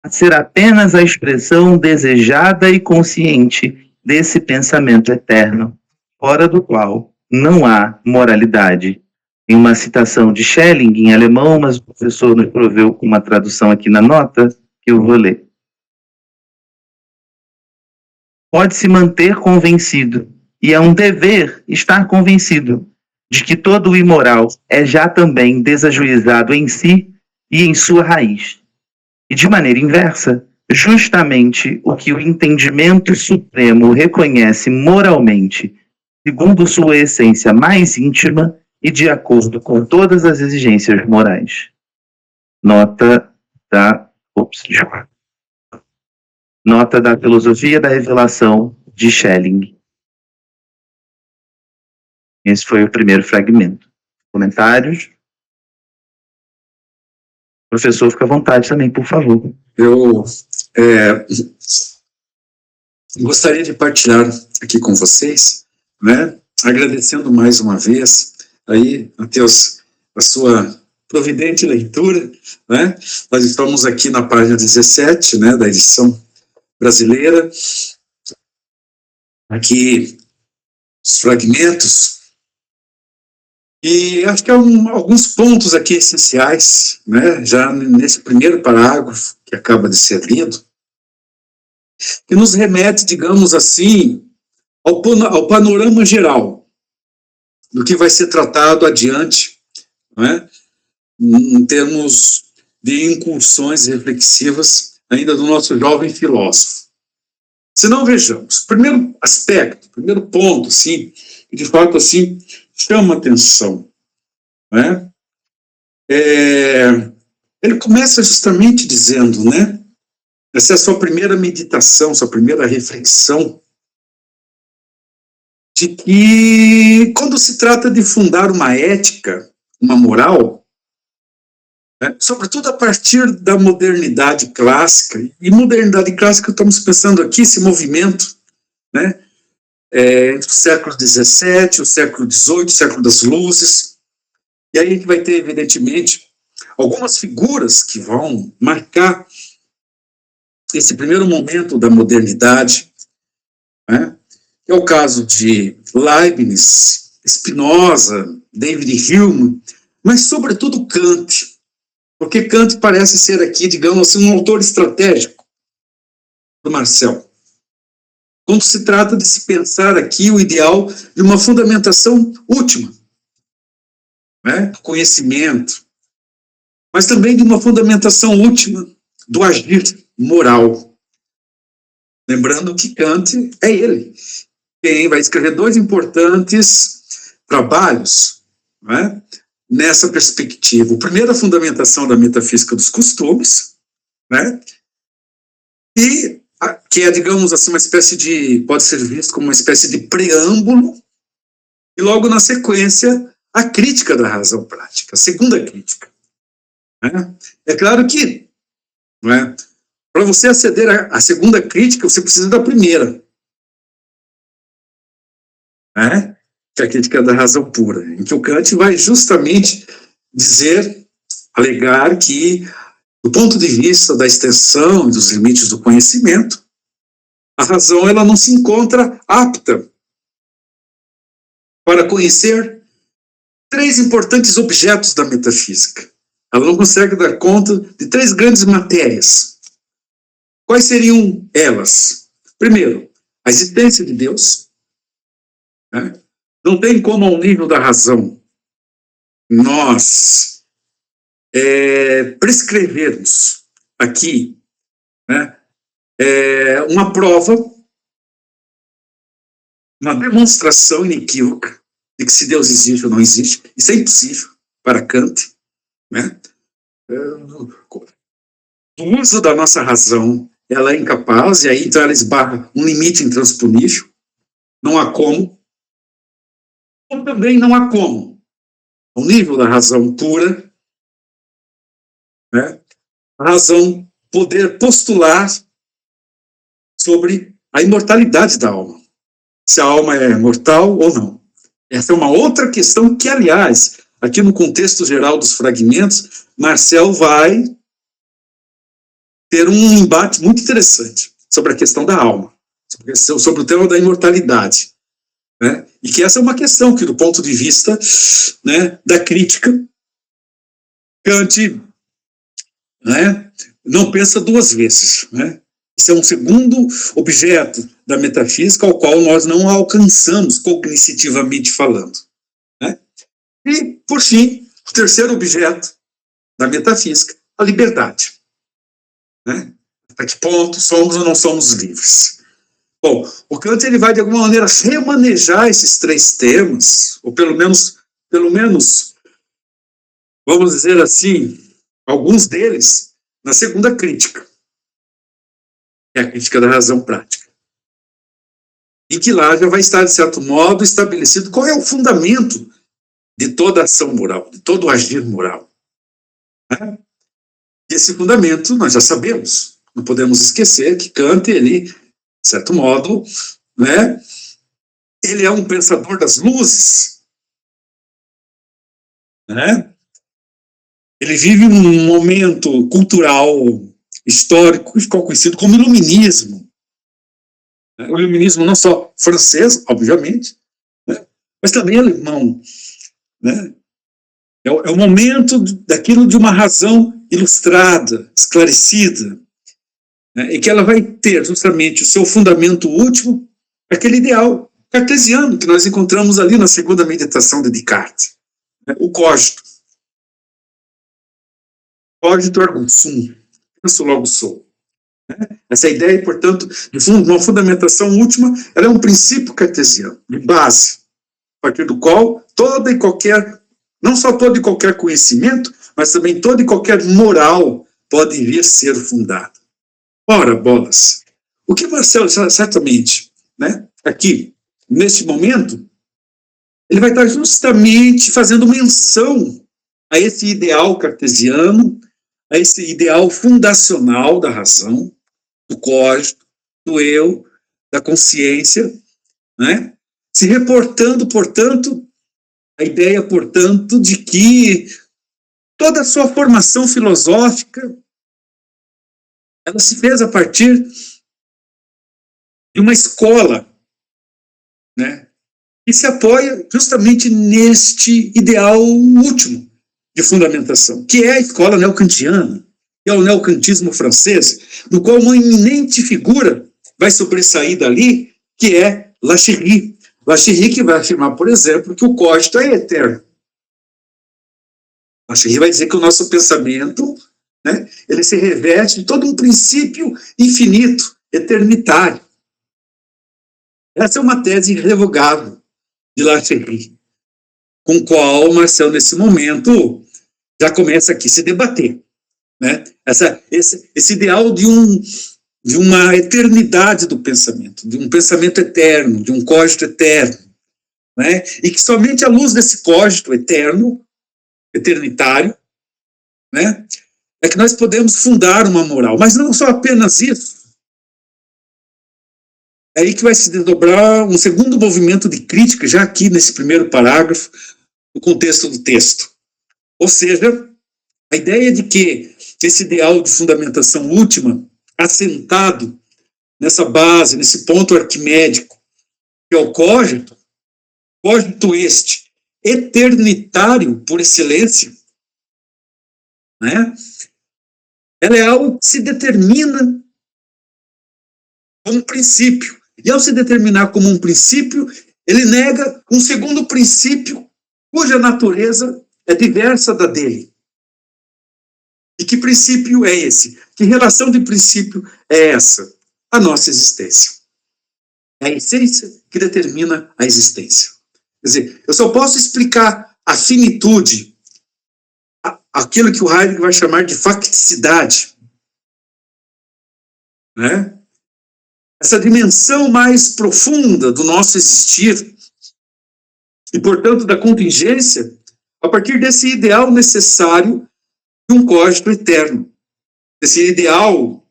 a ser apenas a expressão desejada e consciente desse pensamento eterno, fora do qual não há moralidade. Em uma citação de Schelling, em alemão, mas o professor nos proveu com uma tradução aqui na nota, que eu vou ler. Pode-se manter convencido, e é um dever estar convencido, de que todo o imoral é já também desajuizado em si e em sua raiz. E de maneira inversa, justamente o que o entendimento supremo reconhece moralmente, segundo sua essência mais íntima e de acordo com todas as exigências morais. Nota da Filosofia da Revelação de Schelling. Esse foi o primeiro fragmento. Comentários? Professor, fica à vontade também, por favor. Eu gostaria de partilhar aqui com vocês, né, agradecendo mais uma vez aí, Matheus, a sua providente leitura, né? Nós estamos aqui na página 17, né, da edição brasileira. Aqui os fragmentos. E acho que há alguns pontos aqui essenciais, né, já nesse primeiro parágrafo que acaba de ser lido, que nos remete, digamos assim, ao panorama geral do que vai ser tratado adiante, né, em termos de incursões reflexivas ainda do nosso jovem filósofo. Se não, vejamos. Primeiro aspecto, primeiro ponto, sim, que de fato assim chama atenção, né? Ele começa justamente dizendo, né? Essa é a sua primeira meditação, sua primeira reflexão, de que quando se trata de fundar uma ética, uma moral, né, sobretudo a partir da modernidade clássica, e modernidade clássica estamos pensando aqui, esse movimento, né? Entre o século XVII, o século XVIII, o século das luzes, e aí a gente vai ter, evidentemente, algumas figuras que vão marcar esse primeiro momento da modernidade, né? É o caso de Leibniz, Spinoza, David Hume, mas sobretudo Kant, porque Kant parece ser aqui, digamos assim, um autor estratégico do Marcel. Quando se trata de se pensar aqui o ideal de uma fundamentação última, né, do conhecimento, mas também de uma fundamentação última do agir moral. Lembrando que Kant é ele quem vai escrever dois importantes trabalhos, né, nessa perspectiva. O primeiro, a fundamentação da metafísica dos costumes, né, e que é, digamos assim, uma espécie de, pode ser visto como uma espécie de preâmbulo, e logo na sequência, a crítica da razão prática, a segunda crítica. Né? É claro que, né, para você aceder à segunda crítica, você precisa da primeira, né? Que é a crítica da razão pura, em que o Kant vai justamente dizer, alegar que, do ponto de vista da extensão e dos limites do conhecimento, a razão ela não se encontra apta para conhecer três importantes objetos da metafísica. Ela não consegue dar conta de três grandes matérias. Quais seriam elas? Primeiro, a existência de Deus. Né? Não tem como, ao nível da razão, nós prescrevermos aqui, né, uma prova uma demonstração inequívoca de que se Deus existe ou não existe, isso é impossível para Kant, né? O uso da nossa razão, ela é incapaz, e aí então ela esbarra um limite intransponível, não há como, ou também não há como, ao nível da razão pura, né? A razão poder postular sobre a imortalidade da alma, se a alma é mortal ou não. Essa é uma outra questão que, aliás, aqui no contexto geral dos fragmentos, Marcel vai ter um embate muito interessante sobre a questão da alma, sobre o tema da imortalidade, né? E que essa é uma questão que, do ponto de vista, né, da crítica, Kant, né, não pensa duas vezes, né? Esse é um segundo objeto da metafísica ao qual nós não alcançamos cognitivamente falando, né? E, por fim, o terceiro objeto da metafísica, a liberdade, né? Até que ponto somos ou não somos livres? Bom, o Kant ele vai, de alguma maneira, remanejar esses três temas, ou pelo menos, vamos dizer assim, alguns deles, na segunda crítica, que é a crítica da razão prática. E que lá já vai estar, de certo modo, estabelecido qual é o fundamento de toda ação moral, de todo agir moral, né? E esse fundamento nós já sabemos. Não podemos esquecer que Kant, ele, de certo modo, né, ele é um pensador das luzes, né? Ele vive um momento cultural, histórico, que ficou conhecido como iluminismo. O iluminismo não só francês, obviamente, né, mas também alemão, né? É o momento daquilo de uma razão ilustrada, esclarecida, né, e que ela vai ter justamente o seu fundamento último, aquele ideal cartesiano que nós encontramos ali na segunda meditação de Descartes, né, o cogito. Cogito ergo sum, penso logo sou. Essa ideia, portanto, de uma fundamentação última, ela é um princípio cartesiano, de base, a partir do qual toda e qualquer, não só todo e qualquer conhecimento, mas também toda e qualquer moral pode vir a ser fundada. Ora, bolas, o que Marcel, certamente, né, aqui, neste momento, ele vai estar justamente fazendo menção a esse ideal cartesiano, a esse ideal fundacional da razão, do código, do eu, da consciência, né? Se reportando, portanto, a ideia, portanto, de que toda a sua formação filosófica ela se fez a partir de uma escola, né, que se apoia justamente neste ideal último de fundamentação, que é a escola neocantiana, que é o neocantismo francês, no qual uma eminente figura vai sobressair dali, que é Lacheri. Lacheri que vai afirmar, por exemplo, que o cogito é eterno. Lacheri vai dizer que o nosso pensamento, né, ele se reveste de todo um princípio infinito, eternitário. Essa é uma tese irrevogável de Lacheri, com a qual Marcel, nesse momento, já começa aqui a se debater, né? Esse ideal de uma eternidade do pensamento, de um pensamento eterno, de um cogito eterno, né? E que somente à luz desse cogito eterno, eternitário, né, é que nós podemos fundar uma moral. Mas não só apenas isso. É aí que vai se desdobrar um segundo movimento de crítica, já aqui nesse primeiro parágrafo, no contexto do texto. Ou seja, a ideia de que esse ideal de fundamentação última, assentado nessa base, nesse ponto arquimédico, que é o cogito este, eternitário por excelência, né? Ela é algo que se determina como princípio. E ao se determinar como um princípio, ele nega um segundo princípio cuja natureza é diversa da dele. E que princípio é esse? Que relação de princípio é essa? A nossa existência. É a essência que determina a existência. Quer dizer, eu só posso explicar a finitude, aquilo que o Heidegger vai chamar de facticidade, né? Essa dimensão mais profunda do nosso existir, e, portanto, da contingência, a partir desse ideal necessário de um código eterno. Esse ideal,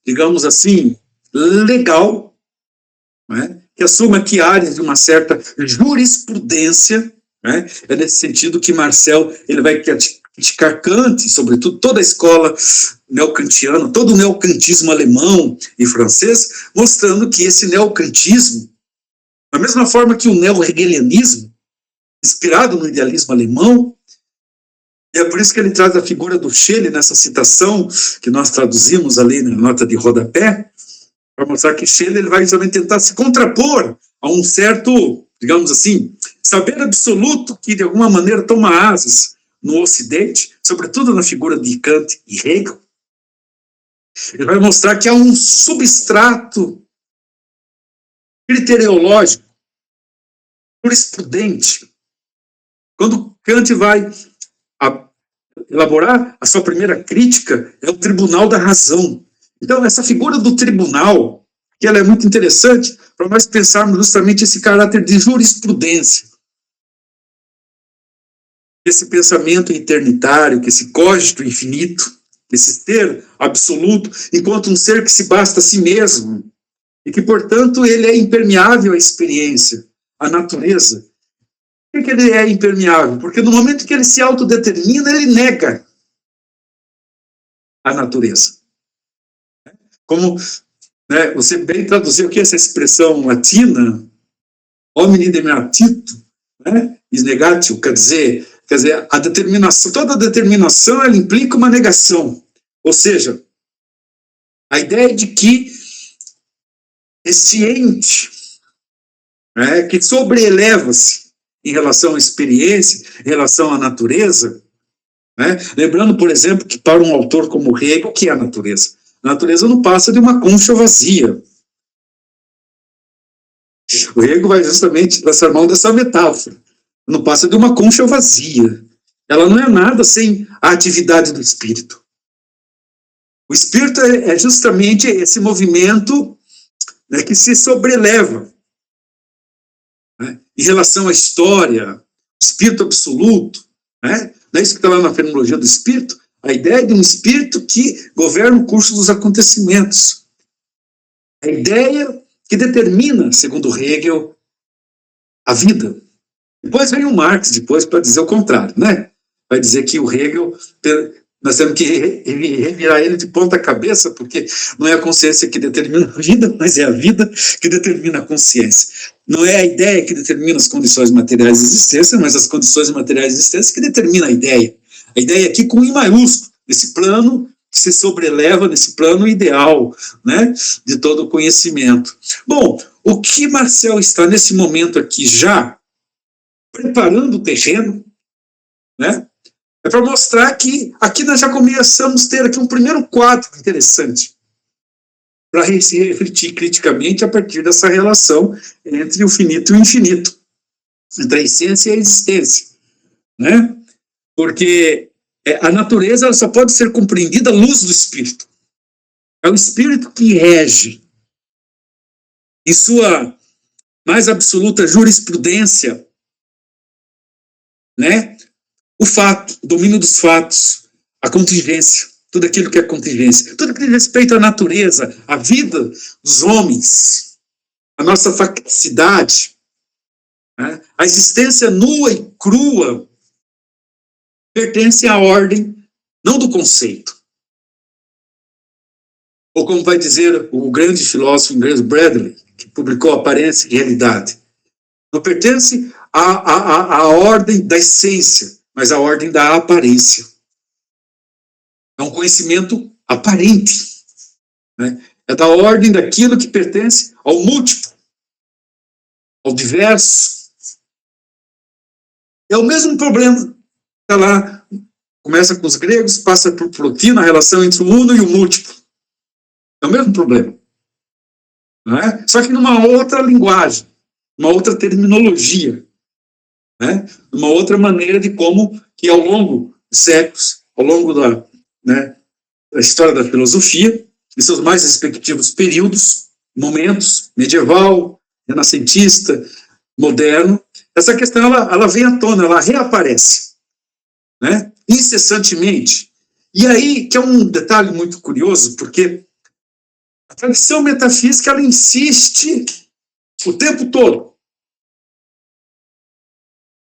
digamos assim, legal, né, que assuma que áreas de uma certa jurisprudência, né, é nesse sentido que Marcel ele vai criticar Kant, sobretudo toda a escola neocantiana, todo o neocantismo alemão e francês, mostrando que esse neocantismo, da mesma forma que o neo-hegelianismo, inspirado no idealismo alemão, e é por isso que ele traz a figura do Schelling nessa citação que nós traduzimos ali na nota de rodapé, para mostrar que Schelling ele vai justamente tentar se contrapor a um certo, digamos assim, saber absoluto que de alguma maneira toma asas no Ocidente, sobretudo na figura de Kant e Hegel. Ele vai mostrar que há um substrato criteriológico, jurisprudente. Quando Kant vai elaborar a sua primeira crítica, é o tribunal da razão. Então, essa figura do tribunal, que ela é muito interessante para nós pensarmos justamente esse caráter de jurisprudência. Esse pensamento eternitário, que esse cogito infinito, esse ser absoluto, enquanto um ser que se basta a si mesmo, e que, portanto, ele é impermeável à experiência, à natureza. Por que ele é impermeável? Porque no momento que ele se autodetermina, ele nega a natureza. Como, né, você bem traduziu aqui essa expressão latina, homini demertito, né, is negatio, quer dizer, a determinação, toda determinação ela implica uma negação. Ou seja, a ideia de que esse ente, né, que sobreeleva-se em relação à experiência, em relação à natureza, né? Lembrando, por exemplo, que para um autor como Hegel, o que é a natureza? A natureza não passa de uma concha vazia. O Hegel vai justamente lançar mão dessa metáfora. Não passa de uma concha vazia. Ela não é nada sem a atividade do espírito. O espírito é justamente esse movimento, né, que se sobreleva, né, em relação à história, espírito absoluto, né? Não é isso que está lá na fenomenologia do espírito? A ideia de um espírito que governa o curso dos acontecimentos. A ideia que determina, segundo Hegel, a vida. Depois vem o Marx, para dizer o contrário, né? Vai dizer que o Hegel, nós temos que revirar ele de ponta cabeça, porque não é a consciência que determina a vida, mas é a vida que determina a consciência. Não é a ideia que determina as condições materiais de existência, mas as condições materiais de existência que determina a ideia. A ideia aqui com I maiúsculo, nesse plano que se sobreleva, nesse plano ideal, né, de todo o conhecimento. Bom, o que Marcel está nesse momento aqui já preparando o terreno, né, é para mostrar que aqui nós já começamos a ter aqui um primeiro quadro interessante para se refletir criticamente a partir dessa relação entre o finito e o infinito, entre a essência e a existência, né? Porque a natureza ela só pode ser compreendida à luz do espírito. É o espírito que rege, em sua mais absoluta jurisprudência, né, o fato, o domínio dos fatos, a contingência, tudo aquilo que é contingência, tudo que diz respeito à natureza, à vida dos homens, a nossa facticidade, né, a existência nua e crua, pertence à ordem, não do conceito. Ou como vai dizer o grande filósofo inglês Bradley, que publicou Aparência e Realidade, não pertence à ordem da essência, mas à ordem da aparência. É um conhecimento aparente, né? É da ordem daquilo que pertence ao múltiplo, ao diverso. É o mesmo problema. Está lá, começa com os gregos, passa por Plotino, a relação entre o uno e o múltiplo. É o mesmo problema. não é? Só que numa outra linguagem, uma outra terminologia, né? Uma outra maneira de como que ao longo dos séculos, ao longo da, né, da história da filosofia, em seus mais respectivos períodos, momentos, medieval, renascentista, moderno, essa questão ela vem à tona, ela reaparece, né? Incessantemente. E aí que é um detalhe muito curioso, porque a tradição metafísica ela insiste o tempo todo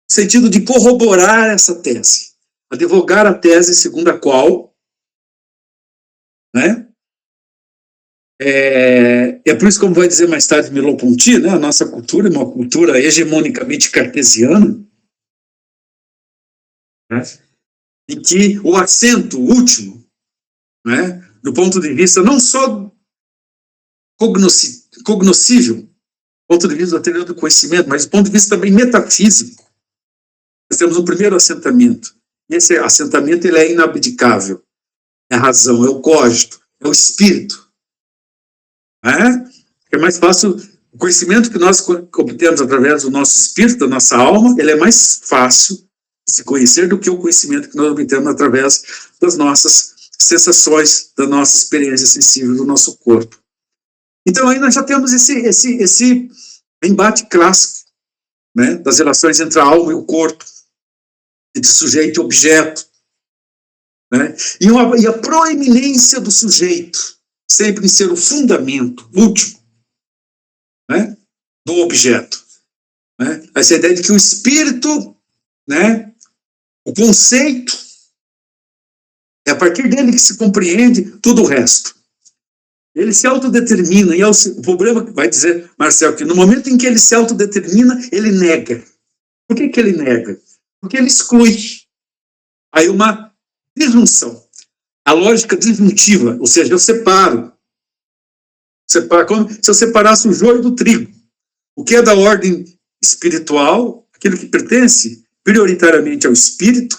no sentido de corroborar essa tese, advogar a tese segundo a qual, né? É por isso, como vai dizer mais tarde Merleau-Ponty, né, a nossa cultura é uma cultura hegemonicamente cartesiana, né, em que o acento último, né, do ponto de vista não só cognoscível, ponto de vista da teoria do conhecimento, mas do ponto de vista também metafísico. Nós temos o primeiro assentamento. Esse assentamento ele é inabdicável. É a razão, é o cogito, é o espírito. É mais fácil, o conhecimento que nós obtemos através do nosso espírito, da nossa alma, ele é mais fácil de se conhecer do que o conhecimento que nós obtemos através das nossas sensações, da nossa experiência sensível do nosso corpo. Então aí nós já temos esse embate clássico, né, das relações entre a alma e o corpo, entre sujeito e objeto, né, e a proeminência do sujeito, sempre em ser o fundamento último, né, do objeto. Né? Essa ideia de que o espírito, né, o conceito, é a partir dele que se compreende tudo o resto. Ele se autodetermina, e o problema que vai dizer Marcel, que no momento em que ele se autodetermina, ele nega. Por que ele nega? Porque ele exclui. Aí uma disjunção. A lógica disjuntiva, ou seja, eu separo. Como se eu separasse o joio do trigo. O que é da ordem espiritual, aquilo que pertence prioritariamente ao espírito,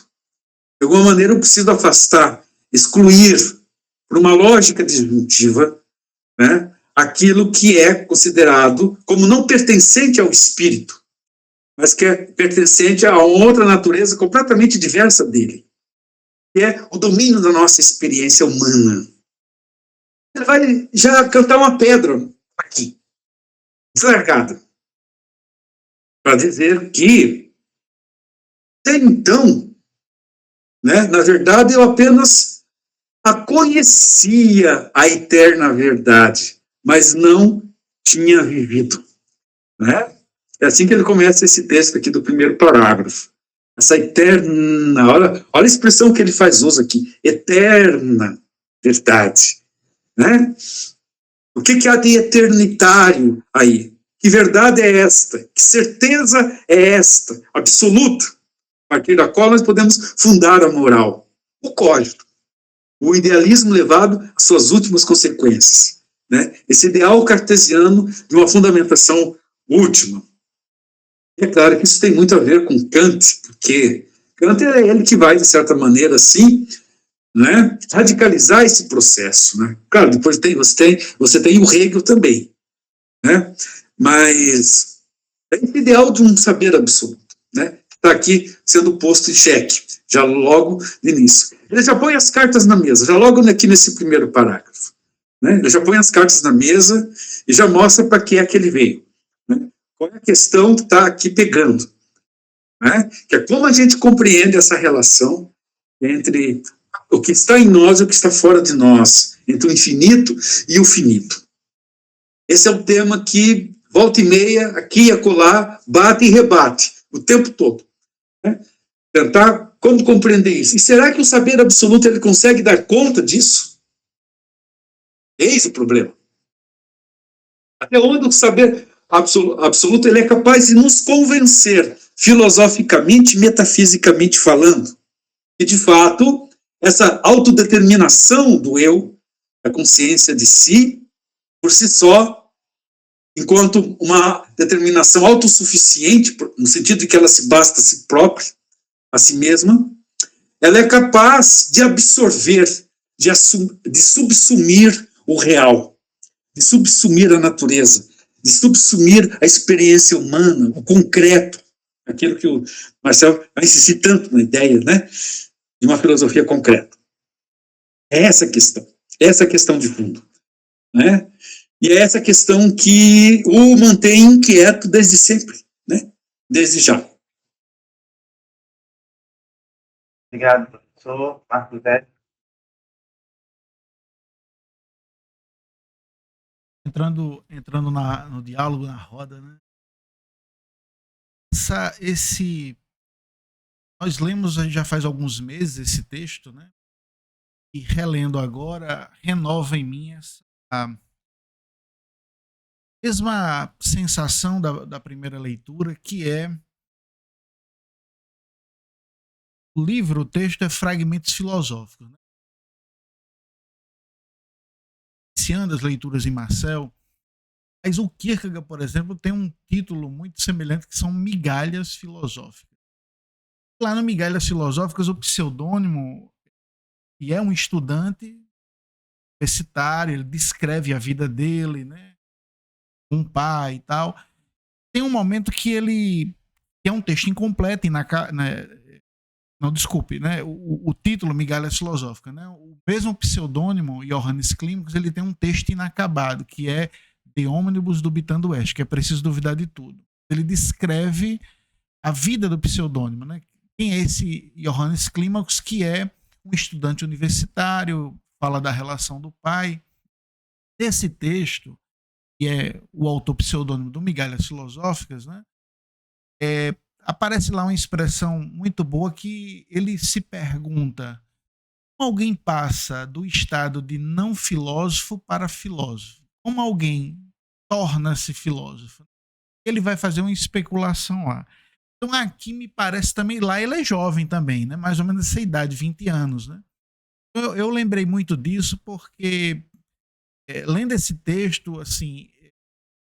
de alguma maneira eu preciso afastar, excluir, por uma lógica disjuntiva, né, aquilo que é considerado como não pertencente ao espírito, mas que é pertencente a outra natureza completamente diversa dele, que é o domínio da nossa experiência humana. Ele vai já cantar uma pedra aqui, deslargada, para dizer que, até então, né, na verdade, eu apenas conhecia a eterna verdade, mas não tinha vivido. Né? É assim que ele começa esse texto aqui do primeiro parágrafo. Essa eterna, olha a expressão que ele faz uso aqui, eterna verdade. Né? O que há de eternitário aí? Que verdade é esta? Que certeza é esta? Absoluta, a partir da qual nós podemos fundar a moral. O código. O idealismo levado às suas últimas consequências. Né? Esse ideal cartesiano de uma fundamentação última. E é claro que isso tem muito a ver com Kant, porque Kant é ele que vai, de certa maneira, assim, né, radicalizar esse processo. Né? Claro, depois você tem o Hegel também. Né? Mas é esse ideal de um saber absoluto, né? Está aqui sendo posto em xeque, já logo no início. Ele já põe as cartas na mesa, já logo aqui nesse primeiro parágrafo. Né? Ele já põe as cartas na mesa e já mostra para que é que ele veio. Né? Qual é a questão que está aqui pegando? Né? Que é como a gente compreende essa relação entre o que está em nós e o que está fora de nós, entre o infinito e o finito. Esse é o tema que, volta e meia, aqui e acolá, bate e rebate, o tempo todo. Né? Tentar como compreender isso. E será que o saber absoluto ele consegue dar conta disso? Eis o problema. Até onde o saber absoluto ele é capaz de nos convencer, filosoficamente, metafisicamente falando, que, de fato, essa autodeterminação do eu, a consciência de si, por si só, enquanto uma determinação autossuficiente, no sentido de que ela se basta a si própria, a si mesma, ela é capaz de absorver, de subsumir o real. de subsumir a natureza, de subsumir a experiência humana, o concreto, aquilo que o Marcel vai insistir tanto na ideia, né, de uma filosofia concreta. É essa questão de fundo, né? E é essa questão que o mantém inquieto desde sempre, né? Desde já. Obrigado, professor Marcos Zé. Entrando no diálogo, na roda, né? Nós lemos já faz alguns meses esse texto, né? E relendo agora, renova em mim a mesma sensação da primeira leitura, que é o livro, o texto é Fragmentos Filosóficos, né? Iniciando as leituras em Marcel, mas o Kierkegaard, por exemplo, tem um título muito semelhante, que são Migalhas Filosóficas. Lá no Migalhas Filosóficas, o pseudônimo, que é um estudante universitário, ele descreve a vida dele, né? Um pai e tal. Tem um momento que que é um texto incompleto, não, desculpe, né? O título Migalhas Filosóficas, né? O mesmo pseudônimo, Johannes Clínicos, ele tem um texto inacabado, que é De Omnibus Dubitando Est, que é Preciso Duvidar de Tudo. Ele descreve a vida do pseudônimo, né? Quem é esse Johannes Clínicos, que é um estudante universitário, fala da relação do pai. Esse texto, que é o autor pseudônimo do Migalhas Filosóficas, né? Aparece lá uma expressão muito boa, que ele se pergunta: como alguém passa do estado de não filósofo para filósofo? Como alguém torna-se filósofo? Ele vai fazer uma especulação lá. Então aqui me parece também, lá ele é jovem também, né? Mais ou menos essa idade, 20 anos, né? Eu lembrei muito disso porque, lendo esse texto, assim,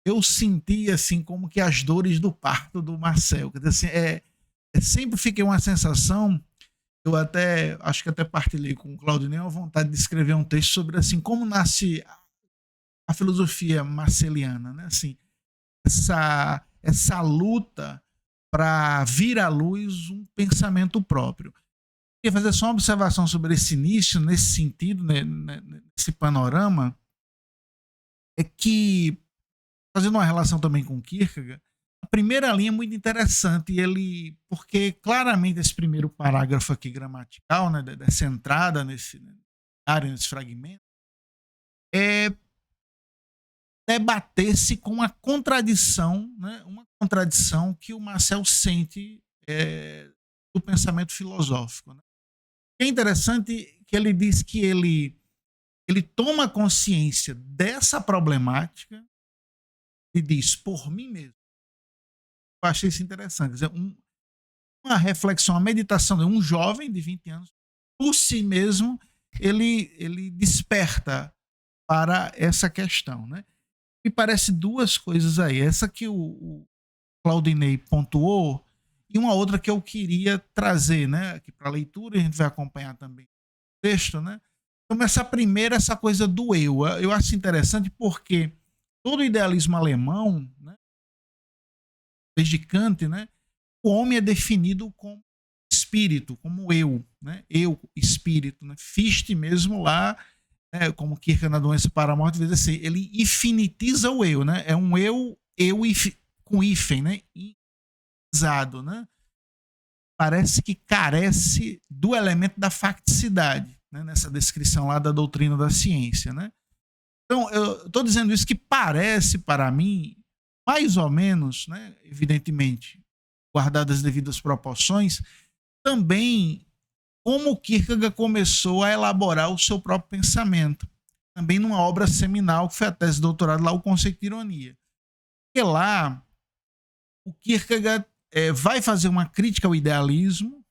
eu senti assim como que as dores do parto do Marcel. Quer dizer, assim, sempre fiquei uma sensação. Eu acho que até partilhei com o Claudinei a vontade de escrever um texto sobre assim como nasce a filosofia marceliana, né? Assim, essa luta para vir à luz um pensamento próprio. Eu queria fazer só uma observação sobre esse início, nesse sentido, né, nesse panorama, é que, fazendo uma relação também com Kierkegaard, a primeira linha é muito interessante, porque claramente esse primeiro parágrafo aqui gramatical, né, dessa entrada nesse fragmento, é debater-se com a contradição, né, uma contradição que o Marcel sente do pensamento filosófico. Né? É interessante que ele diz que ele toma consciência dessa problemática e diz: por mim mesmo. Eu achei isso interessante. Quer dizer, uma reflexão, uma meditação de um jovem de 20 anos, por si mesmo, ele desperta para essa questão. Né? Me parece duas coisas aí. Essa que o Claudinei pontuou e uma outra que eu queria trazer, né, aqui para a leitura, e a gente vai acompanhar também o texto. Né? Então, essa primeira, essa coisa do eu acho interessante porque todo o idealismo alemão, né, desde Kant, né, o homem é definido como espírito, como eu, né, eu, espírito. Né, Fichte mesmo lá, como Kierkegaard na Doença para a Morte, diz assim, ele infinitiza o eu, né, é um eu com hífen, né, izado, né, parece que carece do elemento da facticidade, né, nessa descrição lá da doutrina da ciência. Né. Então, eu estou dizendo isso que parece para mim, mais ou menos, né, evidentemente, guardadas as devidas proporções, também como Kierkegaard começou a elaborar o seu próprio pensamento, também numa obra seminal que foi a tese de doutorado lá, O Conceito de Ironia. Porque lá o Kierkegaard vai fazer uma crítica ao idealismo,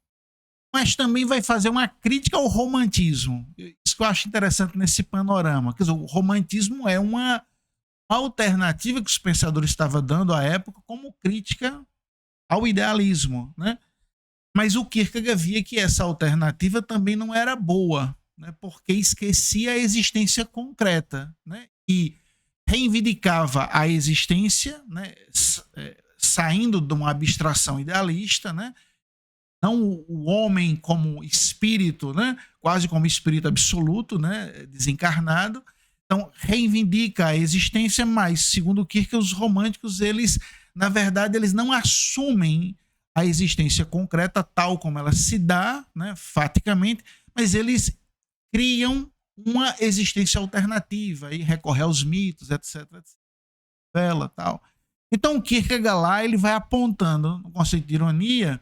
mas também vai fazer uma crítica ao romantismo. Isso que eu acho interessante nesse panorama. Quer dizer, o romantismo é uma alternativa que os pensadores estavam dando à época como crítica ao idealismo, né? Mas o Kierkegaard via que essa alternativa também não era boa, né? Porque esquecia a existência concreta, né? E reivindicava a existência, né, saindo de uma abstração idealista, né, não o homem como espírito, né, quase como espírito absoluto, né, desencarnado. Então, reivindica a existência, mas, segundo Kierkegaard, os românticos, eles, na verdade, eles não assumem a existência concreta tal como ela se dá, né, faticamente, mas eles criam uma existência alternativa e recorrer aos mitos, etc. Tal. Então, o Kierkegaard lá, ele vai apontando, no conceito de ironia,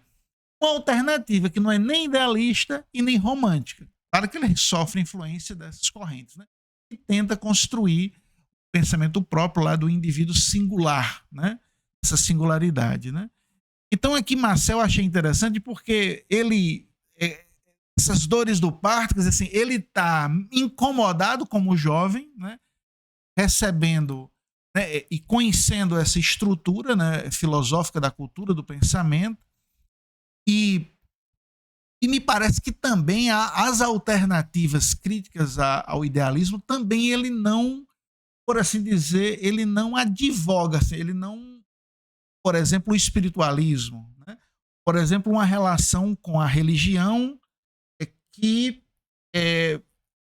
uma alternativa que não é nem idealista e nem romântica, para que ele sofre influência dessas correntes, né? E tenta construir o pensamento próprio lá do indivíduo singular, né? Essa singularidade, né? Então aqui Marcel eu achei interessante porque ele, essas dores do parto, quer dizer assim, ele está incomodado como jovem, né? Recebendo, né? E conhecendo essa estrutura, né? Filosófica da cultura, do pensamento, e me parece que também as alternativas críticas ao idealismo, também ele não, por assim dizer, ele não advoga, ele não, por exemplo, o espiritualismo, né? Por exemplo, uma relação com a religião que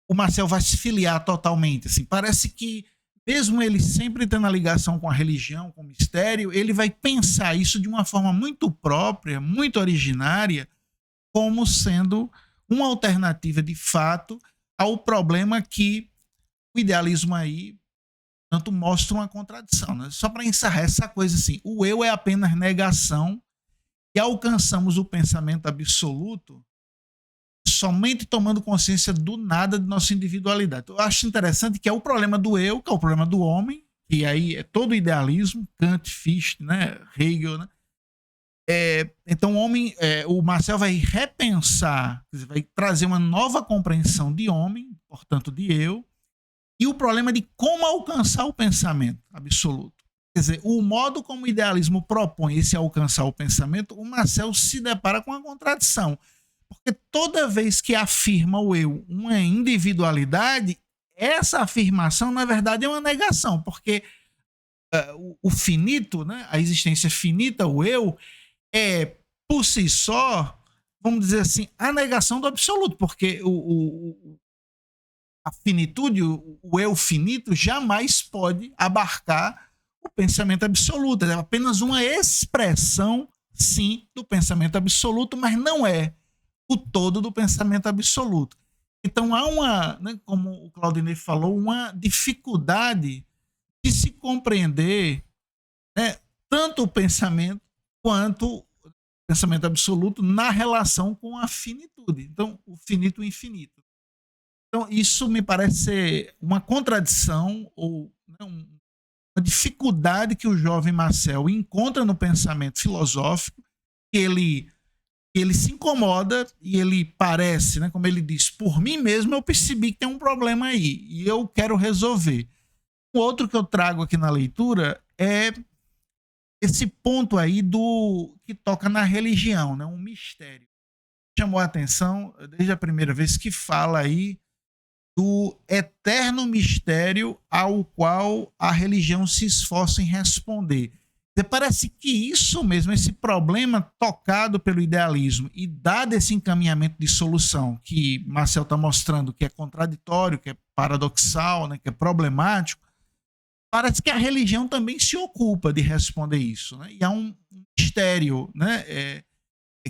o Marcel vai se filiar totalmente. Assim, parece que, mesmo ele sempre tendo a ligação com a religião, com o mistério, ele vai pensar isso de uma forma muito própria, muito originária, como sendo uma alternativa de fato ao problema que o idealismo aí tanto mostra uma contradição, né? Só para encerrar essa coisa assim, o eu é apenas negação e alcançamos o pensamento absoluto somente tomando consciência do nada de nossa individualidade. Eu acho interessante que é o problema do eu, que é o problema do homem, que aí é todo o idealismo, Kant, Fichte, né, Hegel, né? Então o Marcel vai repensar, vai trazer uma nova compreensão de homem, portanto de eu, e o problema de como alcançar o pensamento absoluto. Quer dizer, o modo como o idealismo propõe esse alcançar o pensamento, o Marcel se depara com uma contradição. Porque toda vez que afirma o eu uma individualidade, essa afirmação, na verdade, é uma negação, porque o finito, né, a existência finita, o eu, é, por si só, vamos dizer assim, a negação do absoluto, porque a finitude, o eu finito, jamais pode abarcar o pensamento absoluto. É apenas uma expressão, sim, do pensamento absoluto, mas não é o todo do pensamento absoluto. Então há uma, né, como o Claudinei falou, uma dificuldade de se compreender, né, tanto o pensamento quanto o pensamento absoluto na relação com a finitude. Então, o finito e o infinito. Então, isso me parece ser uma contradição ou, né, uma dificuldade que o jovem Marcel encontra no pensamento filosófico, que ele se incomoda e ele parece, né, como ele diz, por mim mesmo eu percebi que tem um problema aí e eu quero resolver. O outro que eu trago aqui na leitura é esse ponto aí do que toca na religião, né, um mistério. Chamou a atenção desde a primeira vez que fala aí do eterno mistério ao qual a religião se esforça em responder. Parece que isso mesmo, esse problema tocado pelo idealismo e dado esse encaminhamento de solução que Marcel está mostrando que é contraditório, que é paradoxal, né, que é problemático, parece que a religião também se ocupa de responder isso, né? E há um mistério, né,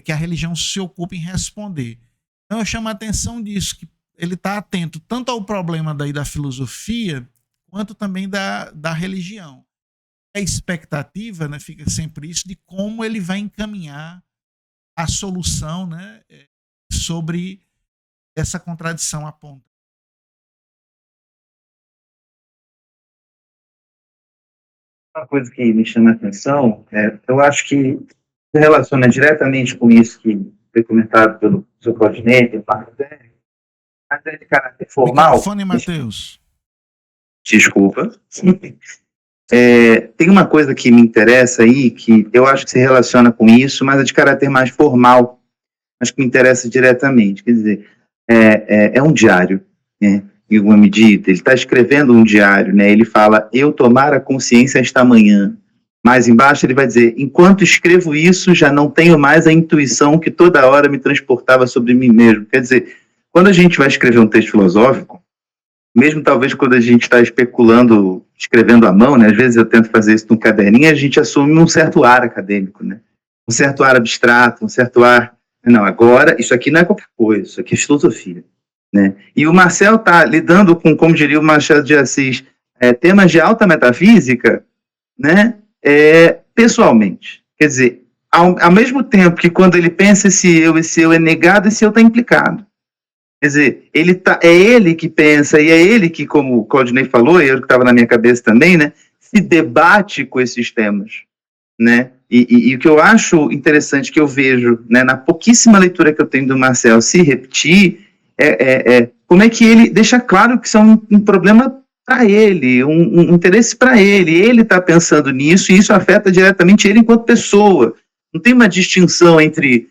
que a religião se ocupa em responder. Então eu chamo a atenção disso, que ele está atento tanto ao problema daí da filosofia quanto também da religião. A expectativa, né, fica sempre isso de como ele vai encaminhar a solução, né, sobre essa contradição apontada. Uma coisa que me chama a atenção, eu acho que se relaciona diretamente com isso que foi comentado pelo professor Claudinei, mas é de caráter formal. Microfone, Matheus. Desculpa. Tem uma coisa que me interessa aí, que eu acho que se relaciona com isso, mas é de caráter mais formal, mas que me interessa diretamente. Quer dizer, é um diário, né? em alguma medida. Ele está escrevendo um diário, né? Ele fala, eu tomara consciência esta manhã. Mais embaixo ele vai dizer, enquanto escrevo isso, já não tenho mais a intuição que toda hora me transportava sobre mim mesmo. Quer dizer, quando a gente vai escrever um texto filosófico, mesmo talvez quando a gente está especulando, escrevendo à mão, né? Às vezes eu tento fazer isso num caderninho, a gente assume um certo ar acadêmico, né? Um certo ar abstrato, um certo ar... Não, agora, isso aqui não é qualquer coisa, isso aqui é filosofia, né? E o Marcel está lidando com, como diria o Machado de Assis, temas de alta metafísica, né? Pessoalmente. Quer dizer, ao mesmo tempo que quando ele pensa esse eu é negado, esse eu está implicado. Quer dizer, é ele que pensa, e é ele que, como o Claudinei falou, e eu que estava na minha cabeça também, né, se debate com esses temas, né? E o que eu acho interessante, que eu vejo, né, na pouquíssima leitura que eu tenho do Marcel se repetir, como é que ele deixa claro que isso é um problema para ele, um interesse para ele está pensando nisso, e isso afeta diretamente ele enquanto pessoa. Não tem uma distinção entre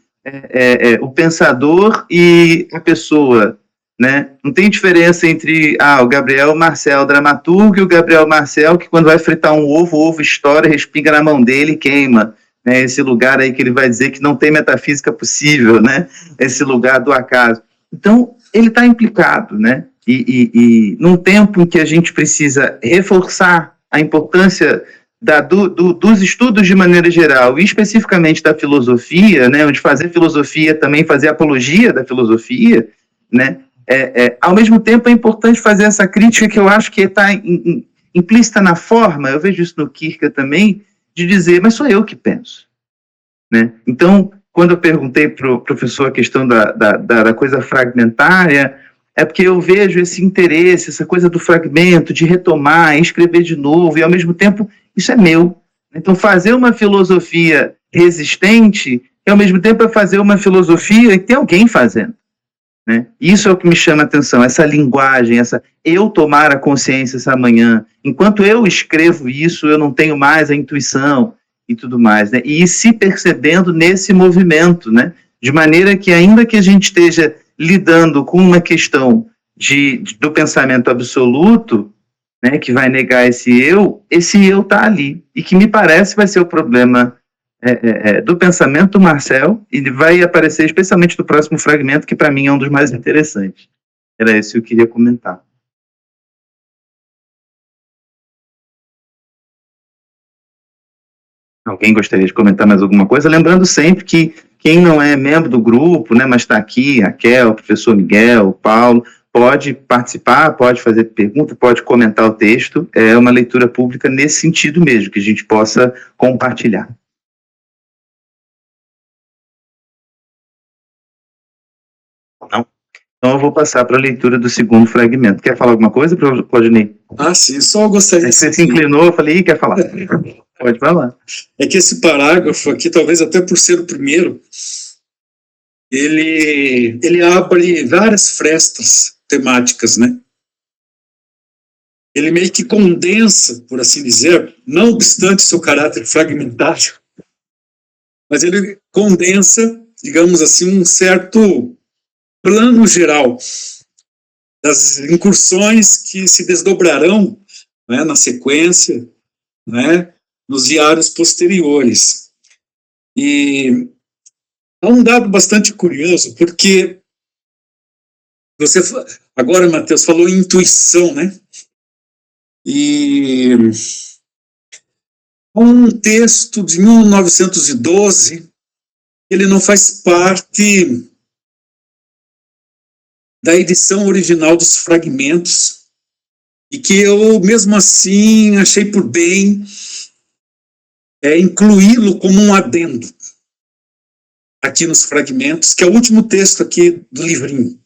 o pensador e a pessoa, né? Não tem diferença entre o Gabriel Marcel, dramaturgo, e o Gabriel Marcel, que quando vai fritar um ovo, o ovo estoura, respinga na mão dele e queima, né? Esse lugar aí que ele vai dizer que não tem metafísica possível, né? Esse lugar do acaso. Então, ele está implicado, né? E num tempo em que a gente precisa reforçar a importância dos estudos de maneira geral, e especificamente da filosofia, né, onde fazer filosofia também fazer apologia da filosofia, né, ao mesmo tempo é importante fazer essa crítica que eu acho que está implícita na forma, eu vejo isso no Kierkegaard também, de dizer, mas sou eu que penso. Né? Então, quando eu perguntei para o professor a questão da coisa fragmentária, é porque eu vejo esse interesse, essa coisa do fragmento, de retomar, escrever de novo, e ao mesmo tempo, isso é meu. Então, fazer uma filosofia resistente, e ao mesmo tempo é fazer uma filosofia que tem alguém fazendo. Né? Isso é o que me chama a atenção, essa linguagem, eu tomar a consciência essa manhã. Enquanto eu escrevo isso, eu não tenho mais a intuição e tudo mais. Né? E ir se percebendo nesse movimento, né? De maneira que, ainda que a gente esteja lidando com uma questão do pensamento absoluto, né, que vai negar esse eu está ali, e que me parece vai ser o problema do pensamento do Marcel, e vai aparecer especialmente no próximo fragmento, que para mim é um dos mais interessantes. Era isso que eu queria comentar. Alguém gostaria de comentar mais alguma coisa? Lembrando sempre que quem não é membro do grupo, né, mas está aqui, Raquel, o professor Miguel, o Paulo, pode participar, pode fazer pergunta, pode comentar o texto. É uma leitura pública nesse sentido mesmo, que a gente possa compartilhar. Não? Então eu vou passar para a leitura do segundo fragmento. Quer falar alguma coisa, Claudinei? Sim, só gostaria... Você se inclinou, eu falei, quer falar? Pode falar. É que esse parágrafo aqui, talvez até por ser o primeiro, ele abre várias frestas temáticas, né? Ele meio que condensa, por assim dizer, não obstante seu caráter fragmentário, mas ele condensa, digamos assim, um certo plano geral das incursões que se desdobrarão, né, na sequência, né, nos diários posteriores. E há um dado bastante curioso, porque você agora, Matheus, falou em intuição, né? E há um texto de 1912, ele não faz parte da edição original dos fragmentos, e que eu, mesmo assim, achei por bem incluí-lo como um adendo aqui nos fragmentos, que é o último texto aqui do livrinho,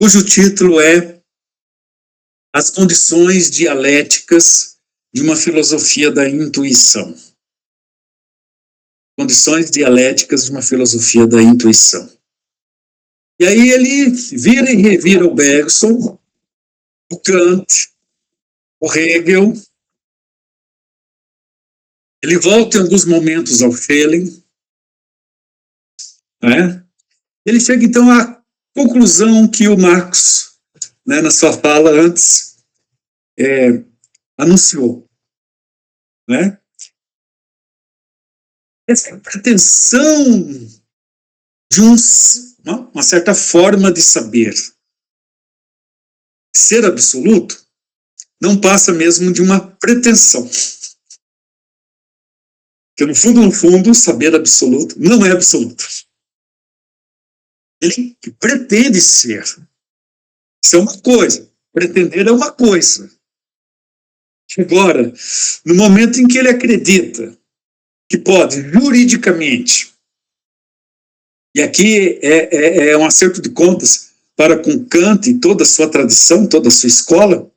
cujo título é As Condições Dialéticas de uma Filosofia da Intuição. Condições Dialéticas de uma Filosofia da Intuição. E aí ele vira e revira o Bergson, o Kant, o Hegel. Ele volta em alguns momentos ao Schelling, né? Ele chega então à conclusão que o Marx né, na sua fala antes, anunciou, né? Essa pretensão de uma certa forma de saber ser absoluto não passa mesmo de uma pretensão. Porque no fundo, saber absoluto não é absoluto. Ele pretende ser. Isso é uma coisa. Pretender é uma coisa. Agora, no momento em que ele acredita que pode, juridicamente, e aqui é um acerto de contas para com Kant e toda a sua tradição, toda a sua escola,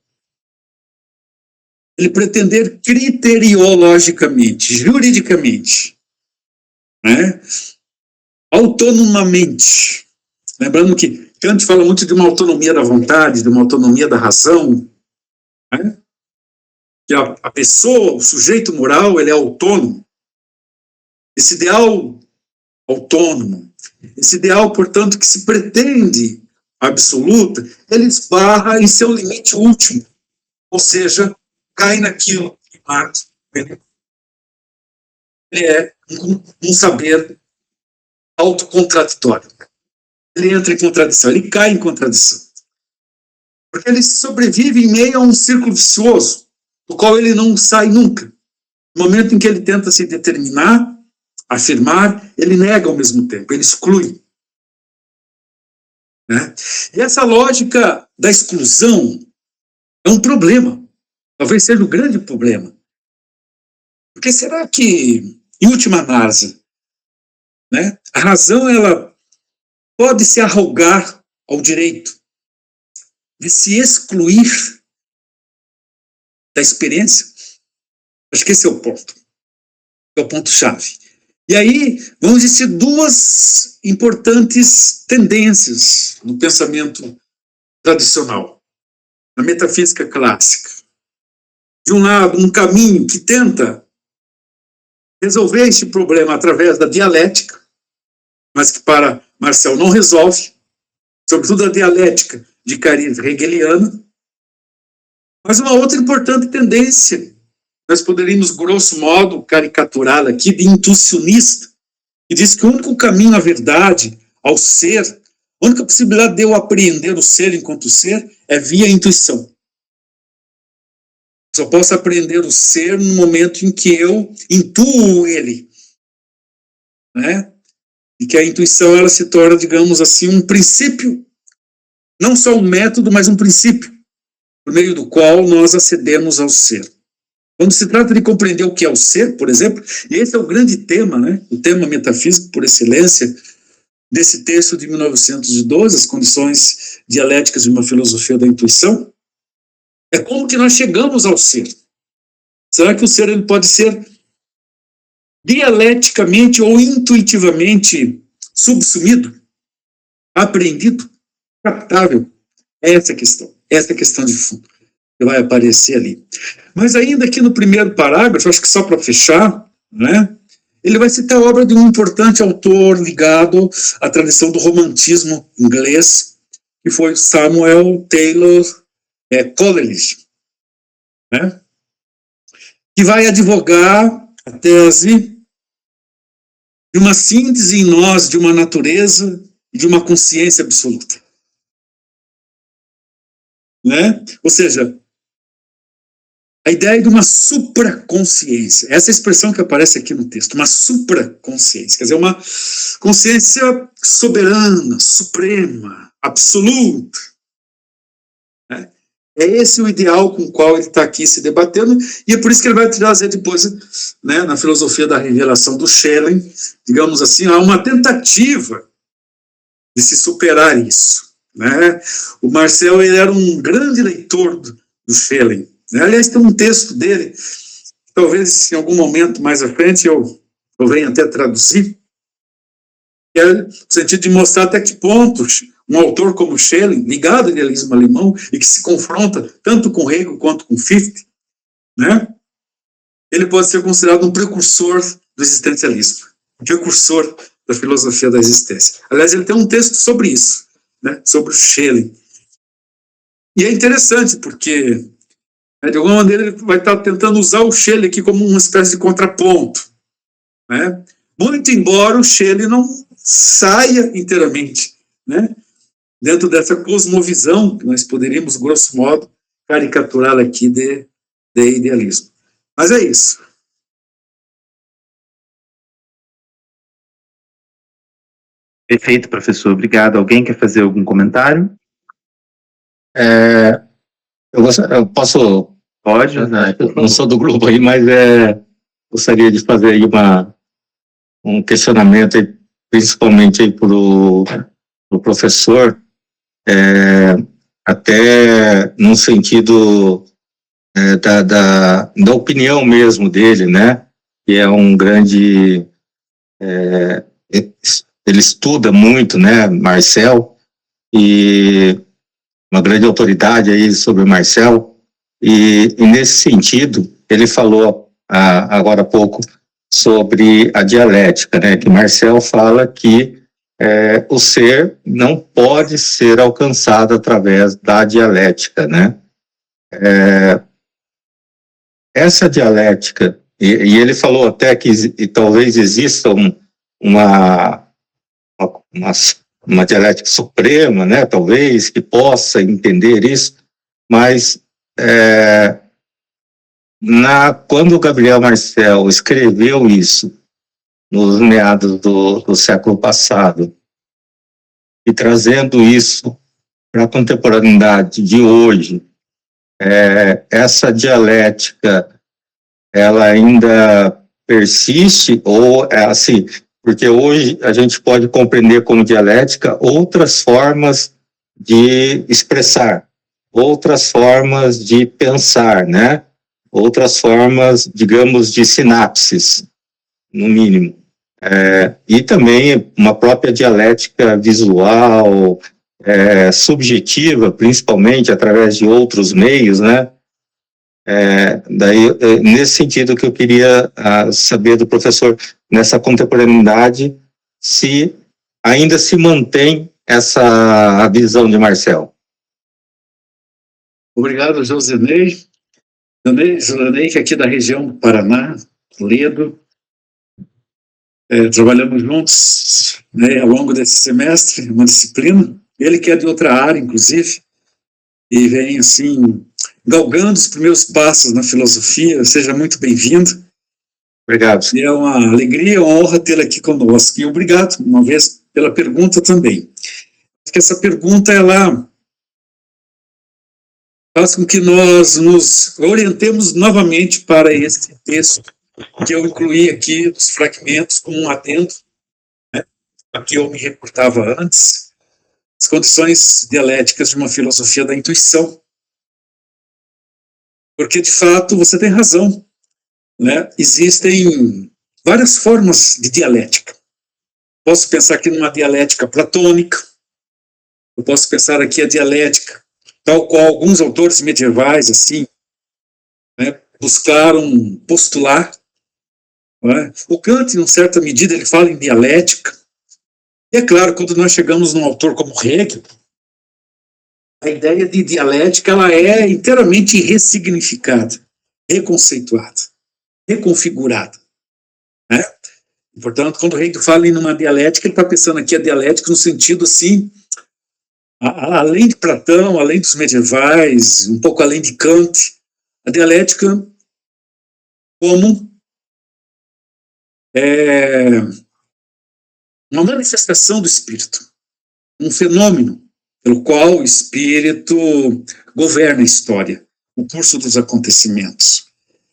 ele pretender criteriologicamente, juridicamente, né, autonomamente. Lembrando que Kant fala muito de uma autonomia da vontade, de uma autonomia da razão, né, que a pessoa, o sujeito moral, ele é autônomo. Esse ideal autônomo, esse ideal, portanto, que se pretende absoluta, ele esbarra em seu limite último, ou seja, cai naquilo que Marx, ele é um saber autocontraditório. Ele entra em contradição, ele cai em contradição. Porque ele sobrevive em meio a um círculo vicioso, do qual ele não sai nunca. No momento em que ele tenta se determinar, afirmar, ele nega ao mesmo tempo, ele exclui. Né? E essa lógica da exclusão é um problema. Talvez seja o grande problema. Porque será que, em última análise, né, a razão ela pode se arrogar ao direito de se excluir da experiência? Acho que esse é o ponto. É o ponto-chave. E aí vão existir duas importantes tendências no pensamento tradicional, na metafísica clássica. De um lado, um caminho que tenta resolver este problema através da dialética, mas que para Marcel não resolve, sobretudo a dialética de cariz hegeliana. Mas uma outra importante tendência, nós poderíamos, grosso modo, caricaturá-la aqui de intuicionista, que diz que o único caminho à verdade, ao ser, a única possibilidade de eu apreender o ser enquanto ser é via intuição. Só posso aprender o ser no momento em que eu intuo ele, né? E que a intuição ela se torna, digamos assim, um princípio, não só um método, mas um princípio, por meio do qual nós acedemos ao ser. Quando se trata de compreender o que é o ser, por exemplo, e esse é o grande tema, né? O tema metafísico por excelência desse texto de 1912, As Condições Dialéticas de uma Filosofia da Intuição, é como que nós chegamos ao ser. Será que o ser ele pode ser dialeticamente ou intuitivamente subsumido, apreendido, captável? Essa é a questão de fundo que vai aparecer ali. Mas ainda aqui no primeiro parágrafo, acho que só para fechar, né, ele vai citar a obra de um importante autor ligado à tradição do romantismo inglês, que foi Samuel Taylor Coleridge, né, que vai advogar a tese de uma síntese em nós de uma natureza e de uma consciência absoluta. Né? Ou seja, a ideia de uma supraconsciência, essa expressão que aparece aqui no texto, uma supraconsciência, quer dizer, uma consciência soberana, suprema, absoluta. Né? É esse o ideal com o qual ele está aqui se debatendo, e é por isso que ele vai trazer depois, né, na filosofia da revelação do Schelling, digamos assim, há uma tentativa de se superar isso. Né? O Marcel ele era um grande leitor do Schelling. Né? Aliás, tem um texto dele, talvez em algum momento mais à frente eu venha até traduzir, que é no sentido de mostrar até que pontos um autor como Schelling, ligado ao idealismo alemão, e que se confronta tanto com Hegel quanto com Fichte, né? Ele pode ser considerado um precursor do existencialismo, um precursor da filosofia da existência. Aliás, ele tem um texto sobre isso, né? Sobre o Schelling. E é interessante, porque, né, de alguma maneira, ele vai estar tentando usar o Schelling aqui como uma espécie de contraponto, né? Muito embora o Schelling não saia inteiramente, né, dentro dessa cosmovisão que nós poderíamos, grosso modo, caricaturar aqui de idealismo. Mas é isso. Perfeito, professor. Obrigado. Alguém quer fazer algum comentário? Eu posso... Pode. Eu não sou do grupo aí, mas gostaria de fazer aí um questionamento, aí, principalmente aí para o professor, até no sentido da opinião mesmo dele, né? Que é um grande... ele estuda muito, né, Marcel, e uma grande autoridade aí sobre Marcel, e nesse sentido, ele falou agora há pouco sobre a dialética, né, que Marcel fala que o ser não pode ser alcançado através da dialética, né. Essa dialética, e ele falou até que talvez exista uma dialética suprema, né, talvez, que possa entender isso, mas quando o Gabriel Marcel escreveu isso, nos meados do século passado, e trazendo isso para a contemporaneidade de hoje, essa dialética, ela ainda persiste, ou assim, porque hoje a gente pode compreender como dialética outras formas de expressar, outras formas de pensar, né? Outras formas, digamos, de sinapses, no mínimo. E também uma própria dialética visual, subjetiva, principalmente através de outros meios, né? Nesse sentido que eu queria saber do professor, nessa contemporaneidade, se ainda se mantém essa visão de Marcel. Obrigado, Josenei, que é aqui da região do Paraná, Toledo. Trabalhamos juntos, né, ao longo desse semestre, uma disciplina. Ele que é de outra área, inclusive, e vem, assim, galgando os primeiros passos na filosofia. Seja muito bem-vindo. Obrigado. E é uma alegria, uma honra tê-lo aqui conosco. E obrigado, uma vez, pela pergunta também. Acho que essa pergunta, ela faz com que nós nos orientemos novamente para esse texto que eu incluí aqui, os fragmentos, como um adendo, né, a que eu me reportava antes, as condições dialéticas de uma filosofia da intuição. Porque, de fato, você tem razão, né? Existem várias formas de dialética. Posso pensar aqui numa dialética platônica, eu posso pensar aqui a dialética, tal qual alguns autores medievais, assim, né, buscaram postular. Né? O Kant, em certa medida, ele fala em dialética. E é claro, quando nós chegamos num autor como Hegel, a ideia de dialética, ela é inteiramente ressignificada, reconceituada, reconfigurada, né? E, portanto, quando o Hegel fala em uma dialética, ele está pensando aqui a dialética no sentido, assim, além de Platão, além dos medievais, um pouco além de Kant, a dialética como uma manifestação do espírito, um fenômeno pelo qual o espírito governa a história, o curso dos acontecimentos.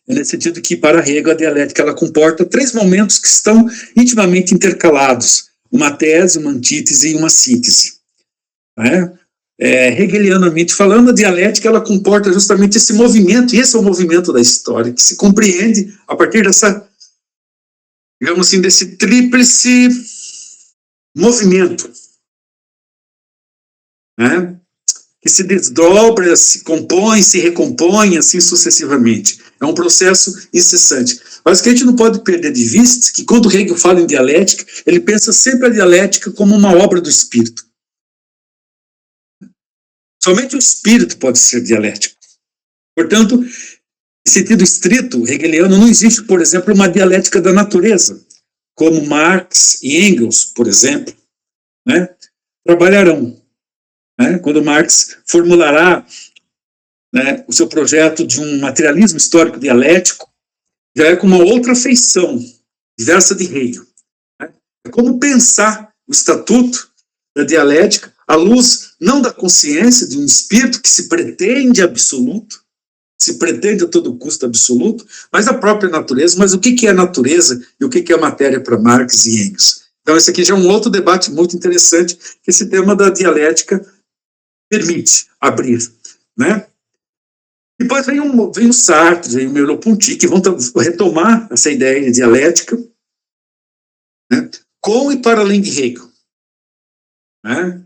É nesse sentido que, para Hegel, a dialética ela comporta 3 momentos que estão intimamente intercalados: uma tese, uma antítese e uma síntese. Né? Hegelianamente falando, a dialética ela comporta justamente esse movimento, e esse é o movimento da história, que se compreende a partir dessa, digamos assim, desse tríplice movimento, né? Que se desdobra, se compõe, se recompõe, assim sucessivamente. É um processo incessante. Mas o que a gente não pode perder de vista, que quando Hegel fala em dialética, ele pensa sempre a dialética como uma obra do espírito. Somente o espírito pode ser dialético. Portanto, em sentido estrito, hegeliano, não existe, por exemplo, uma dialética da natureza, como Marx e Engels, por exemplo, né, trabalharão. Né, quando Marx formulará, né, o seu projeto de um materialismo histórico dialético, já é com uma outra feição, diversa de Hegel. Né? É como pensar o estatuto da dialética à luz não da consciência de um espírito que se pretende absoluto, se pretende a todo custo absoluto, mas da própria natureza. Mas o que é natureza e o que é matéria para Marx e Engels? Então esse aqui já é um outro debate muito interessante que esse tema da dialética permite abrir, né? Depois vem o Sartre, vem o Merleau-Ponty, que vão retomar essa ideia de dialética, né, com e para além de Hegel. Né?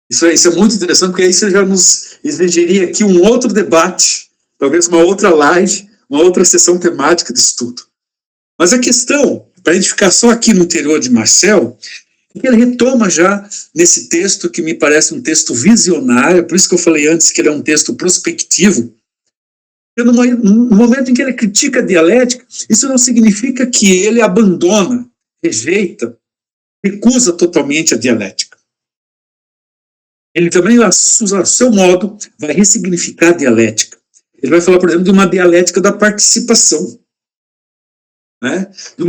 Isso é muito interessante, porque isso já nos exigiria aqui um outro debate, talvez uma outra live, uma outra sessão temática de estudo. Mas a questão, para a gente ficar só aqui no interior de Marcel, é que ele retoma já nesse texto que me parece um texto visionário, por isso que eu falei antes que ele é um texto prospectivo. No momento em que ele critica a dialética, isso não significa que ele abandona, rejeita, recusa totalmente a dialética. Ele também, a seu modo, vai ressignificar a dialética. Ele vai falar, por exemplo, de uma dialética da participação, né? de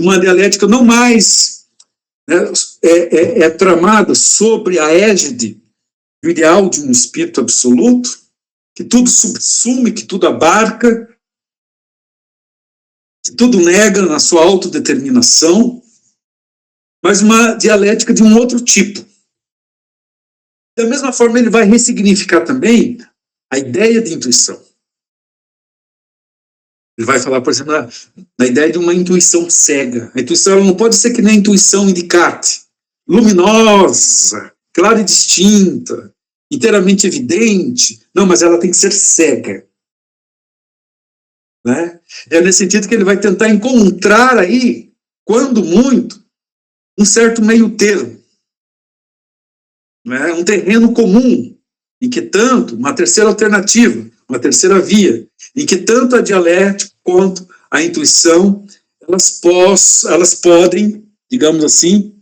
uma dialética não mais, né, tramada sobre a égide do ideal de um espírito absoluto, que tudo subsume, que tudo abarca, que tudo nega na sua autodeterminação, mas uma dialética de um outro tipo. Da mesma forma, ele vai ressignificar também a ideia de intuição. Ele vai falar, por exemplo, na ideia de uma intuição cega. A intuição ela não pode ser que nem a intuição de Descartes, luminosa, clara e distinta, inteiramente evidente. Não, mas ela tem que ser cega. Né? É nesse sentido que ele vai tentar encontrar aí, quando muito, um certo meio termo. Né? Um terreno comum, em que tanto, uma terceira alternativa, uma terceira via, em que tanto a dialética quanto a intuição, elas podem, digamos assim,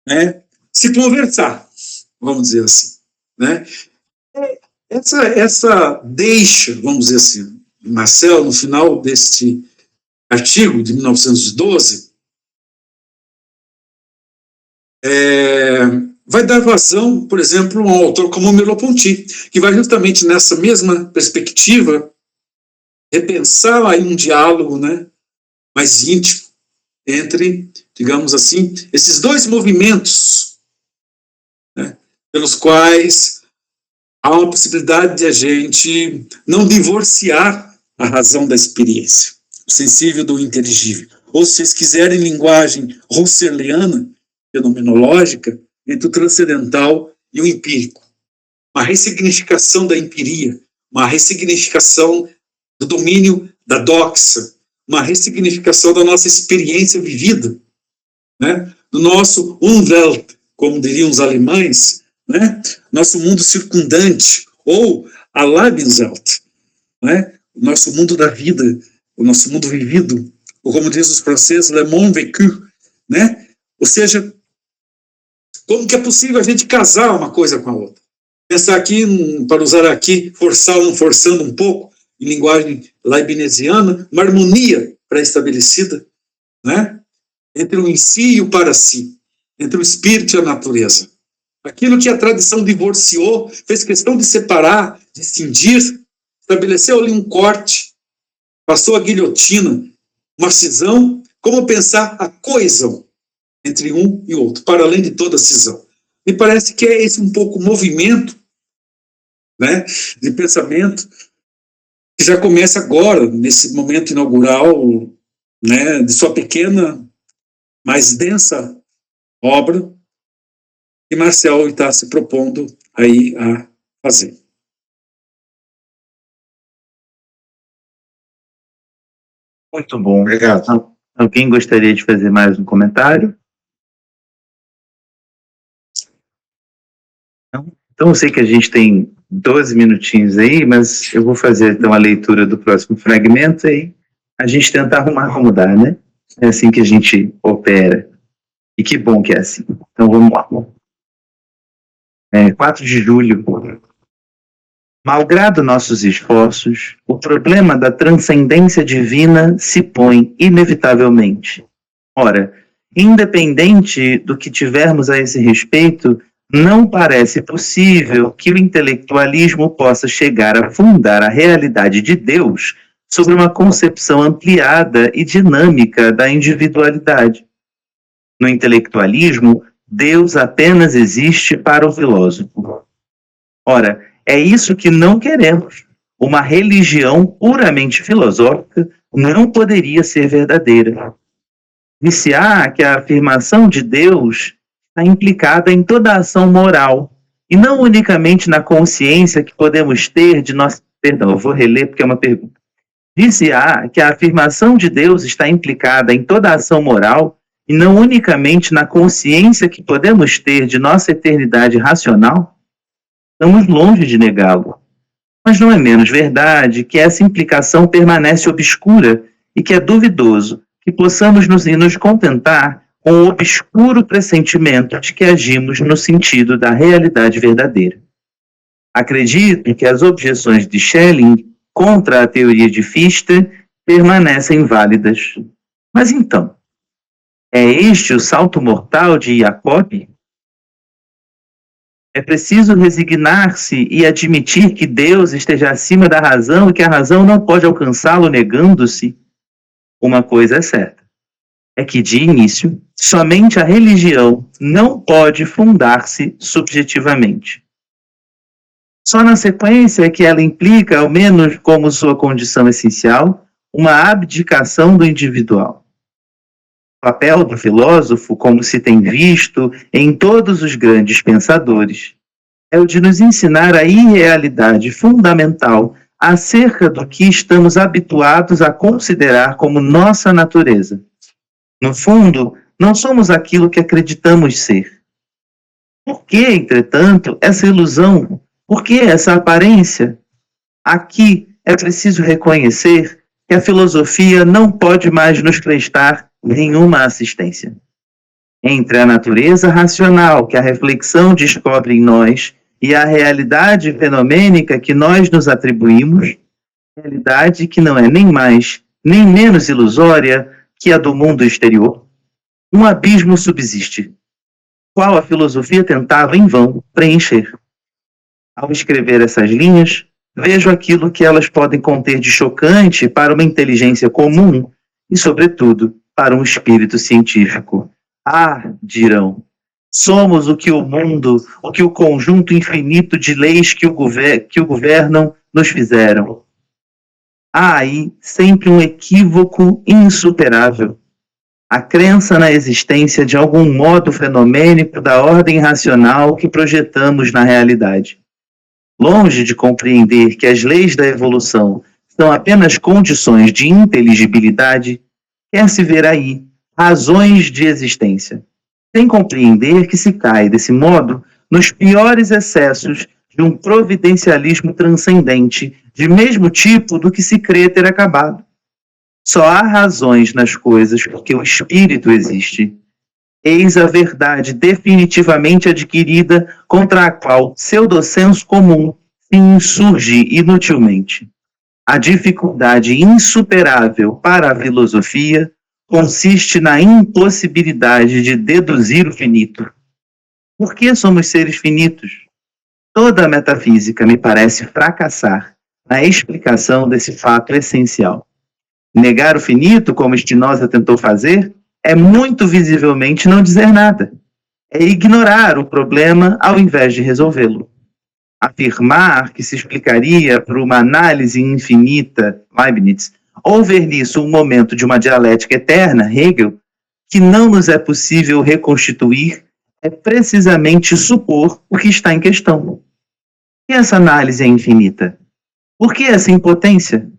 né, se conversar, vamos dizer assim. Né? Essa deixa, vamos dizer assim, Marcel, no final deste artigo de 1912, vai dar vazão, por exemplo, a um autor como Merleau-Ponty, que vai justamente nessa mesma perspectiva repensar aí um diálogo, né, mais íntimo entre, digamos assim, esses dois movimentos, né, pelos quais há uma possibilidade de a gente não divorciar a razão da experiência, o sensível do inteligível. Ou, se vocês quiserem, linguagem husserliana, fenomenológica, entre o transcendental e o empírico. Uma ressignificação da empiria, uma ressignificação do domínio da doxa, uma ressignificação da nossa experiência vivida, né? Do nosso Umwelt, como diriam os alemães, né? Nosso mundo circundante, ou a Lebenswelt, né? O nosso mundo da vida, o nosso mundo vivido, ou como dizem os franceses, le monde vécu, né? Ou seja, como que é possível a gente casar uma coisa com a outra? Pensar aqui, para usar aqui, forçando um pouco, em linguagem leibniziana, uma harmonia pré-estabelecida, né? Entre o em si e o para si, entre o espírito e a natureza. Aquilo que a tradição divorciou, fez questão de separar, de cindir, estabeleceu ali um corte, passou a guilhotina, uma cisão, como pensar a coesão entre um e outro, para além de toda a cisão. Me parece que é esse um pouco o movimento, né, de pensamento que já começa agora, nesse momento inaugural, né, de sua pequena, mais densa obra, que Marcel está se propondo aí a fazer. Muito bom. Obrigado. Alguém gostaria de fazer mais um comentário? Não? Então, eu sei que a gente tem 12 minutinhos aí, mas eu vou fazer então a leitura do próximo fragmento e a gente tenta acomodar, né? É assim que a gente opera. E que bom que é assim. Então, vamos lá. 4 de julho. Malgrado nossos esforços, o problema da transcendência divina se põe inevitavelmente. Ora, independente do que tivermos a esse respeito, não parece possível que o intelectualismo possa chegar a fundar a realidade de Deus sobre uma concepção ampliada e dinâmica da individualidade. No intelectualismo, Deus apenas existe para o filósofo. Ora, é isso que não queremos. Uma religião puramente filosófica não poderia ser verdadeira. Disse-á que a afirmação de Deus está implicada em toda a ação moral, e não unicamente na consciência que podemos ter de nossa... Perdão, eu vou reler porque é uma pergunta. Disse-á que a afirmação de Deus está implicada em toda a ação moral, e não unicamente na consciência que podemos ter de nossa eternidade racional? Estamos longe de negá-lo. Mas não é menos verdade que essa implicação permanece obscura e que é duvidoso que possamos nos contentar com o obscuro pressentimento de que agimos no sentido da realidade verdadeira. Acredito que as objeções de Schelling contra a teoria de Fichte permanecem válidas. Mas então, é este o salto mortal de Jacob? É preciso resignar-se e admitir que Deus esteja acima da razão e que a razão não pode alcançá-lo negando-se? Uma coisa é certa, é que de início, somente a religião não pode fundar-se subjetivamente. Só na sequência é que ela implica, ao menos como sua condição essencial, uma abdicação do individual. O papel do filósofo, como se tem visto em todos os grandes pensadores, é o de nos ensinar a irrealidade fundamental acerca do que estamos habituados a considerar como nossa natureza. No fundo, não somos aquilo que acreditamos ser. Por que, entretanto, essa ilusão? Por que essa aparência? Aqui é preciso reconhecer que a filosofia não pode mais nos prestar nenhuma assistência. Entre a natureza racional que a reflexão descobre em nós e a realidade fenomênica que nós nos atribuímos, realidade que não é nem mais nem menos ilusória que a do mundo exterior, um abismo subsiste, qual a filosofia tentava em vão preencher. Ao escrever essas linhas, vejo aquilo que elas podem conter de chocante para uma inteligência comum e, sobretudo, para um espírito científico. Ah, dirão, somos o que o mundo, o que o conjunto infinito de leis que o governam nos fizeram. Há aí sempre um equívoco insuperável. A crença na existência de algum modo fenomênico da ordem racional que projetamos na realidade. Longe de compreender que as leis da evolução são apenas condições de inteligibilidade, quer-se ver aí razões de existência, sem compreender que se cai, desse modo, nos piores excessos de um providencialismo transcendente, de mesmo tipo do que se crê ter acabado. Só há razões nas coisas porque o espírito existe. Eis a verdade definitivamente adquirida contra a qual pseudo-senso comum se insurge inutilmente. A dificuldade insuperável para a filosofia consiste na impossibilidade de deduzir o finito. Por que somos seres finitos? Toda a metafísica me parece fracassar na explicação desse fato essencial. Negar o finito, como Spinoza tentou fazer, é muito visivelmente não dizer nada. É ignorar o problema ao invés de resolvê-lo. Afirmar que se explicaria por uma análise infinita, Leibniz, ou ver nisso um momento de uma dialética eterna, Hegel, que não nos é possível reconstituir, é precisamente supor o que está em questão. Por que essa análise é infinita? Por que essa impotência?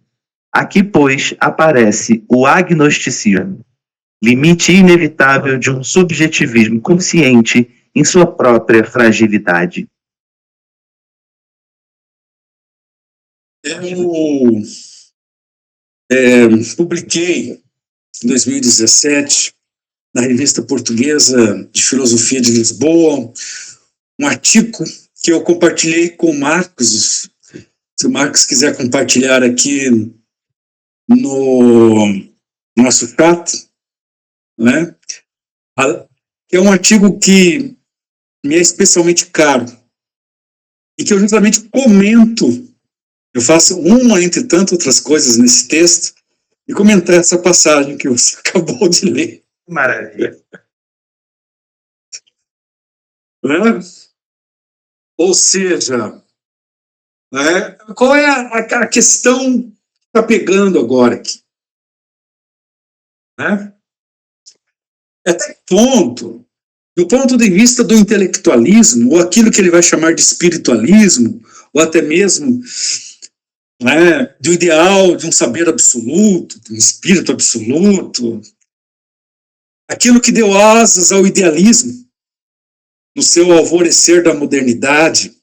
Aqui, pois, aparece o agnosticismo, limite inevitável de um subjetivismo consciente em sua própria fragilidade. Eu publiquei em 2017 na Revista Portuguesa de Filosofia de Lisboa um artigo que eu compartilhei com o Marcos. Se o Marcos quiser compartilhar aqui no nosso chat, né? Que é um artigo que me é especialmente caro e que eu justamente comento. Eu faço uma entre tantas outras coisas nesse texto e comentar essa passagem que você acabou de ler. Maravilha. Né? Ou seja, né, qual é a questão que está pegando agora aqui? Né? Até que ponto, do ponto de vista do intelectualismo, ou aquilo que ele vai chamar de espiritualismo, ou até mesmo, né, do ideal de um saber absoluto, de um espírito absoluto, aquilo que deu asas ao idealismo, no seu alvorecer da modernidade.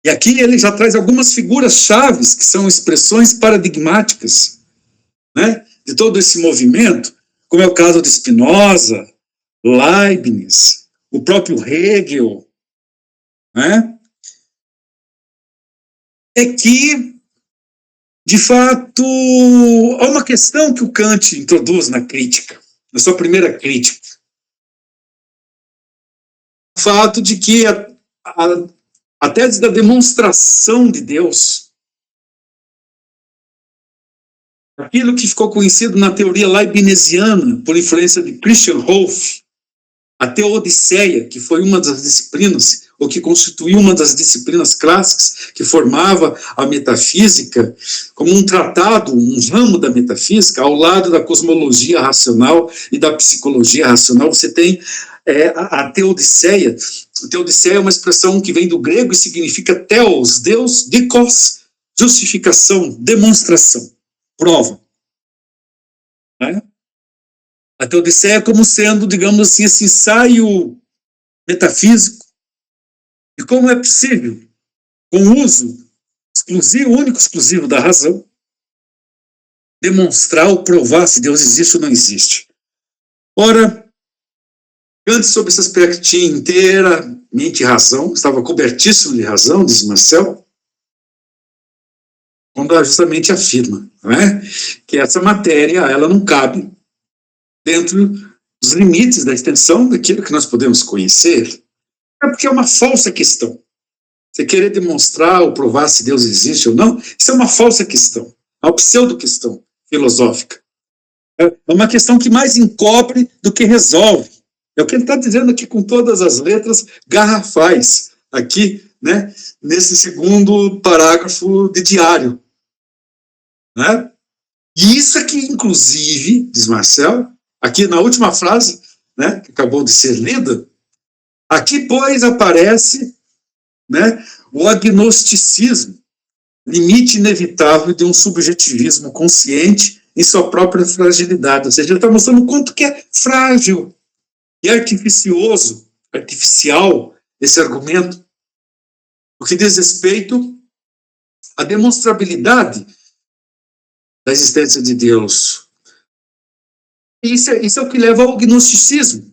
E aqui ele já traz algumas figuras chaves, que são expressões paradigmáticas, né, de todo esse movimento, como é o caso de Spinoza, Leibniz, o próprio Hegel, né? É que, de fato, há uma questão que o Kant introduz na crítica, na sua primeira crítica. O fato de que a tese da demonstração de Deus, aquilo que ficou conhecido na teoria leibniziana, por influência de Christian Wolff, a Teodiceia, que foi uma das disciplinas, ou que constituiu uma das disciplinas clássicas que formava a metafísica, como um tratado, um ramo da metafísica, ao lado da cosmologia racional e da psicologia racional, você tem a Teodiceia. A Teodiceia é uma expressão que vem do grego e significa theos, Deus, dikos, justificação, demonstração, prova. Né? A Teodiceia como sendo, digamos assim, esse ensaio metafísico de como é possível, com o uso exclusivo, único exclusivo da razão, demonstrar ou provar se Deus existe ou não existe. Ora, Kant, sobre esse aspecto, tinha inteiramente razão, estava cobertíssimo de razão, diz Marcel, quando justamente afirma, não é? Que essa matéria ela não cabe dentro dos limites da extensão daquilo que nós podemos conhecer. É porque é uma falsa questão. Você querer demonstrar ou provar se Deus existe ou não, isso é uma falsa questão, é uma pseudo-questão filosófica. É uma questão que mais encobre do que resolve. É o que ele está dizendo aqui com todas as letras garrafais, aqui, né, nesse segundo parágrafo de diário. Né? E isso aqui, inclusive, diz Marcel, aqui na última frase, né, que acabou de ser lida, aqui, pois, aparece, né, o agnosticismo, limite inevitável de um subjetivismo consciente em sua própria fragilidade. Ou seja, ele está mostrando o quanto que é frágil e artificioso, artificial, esse argumento, o que diz respeito à demonstrabilidade da existência de Deus. E isso é o que leva ao gnosticismo.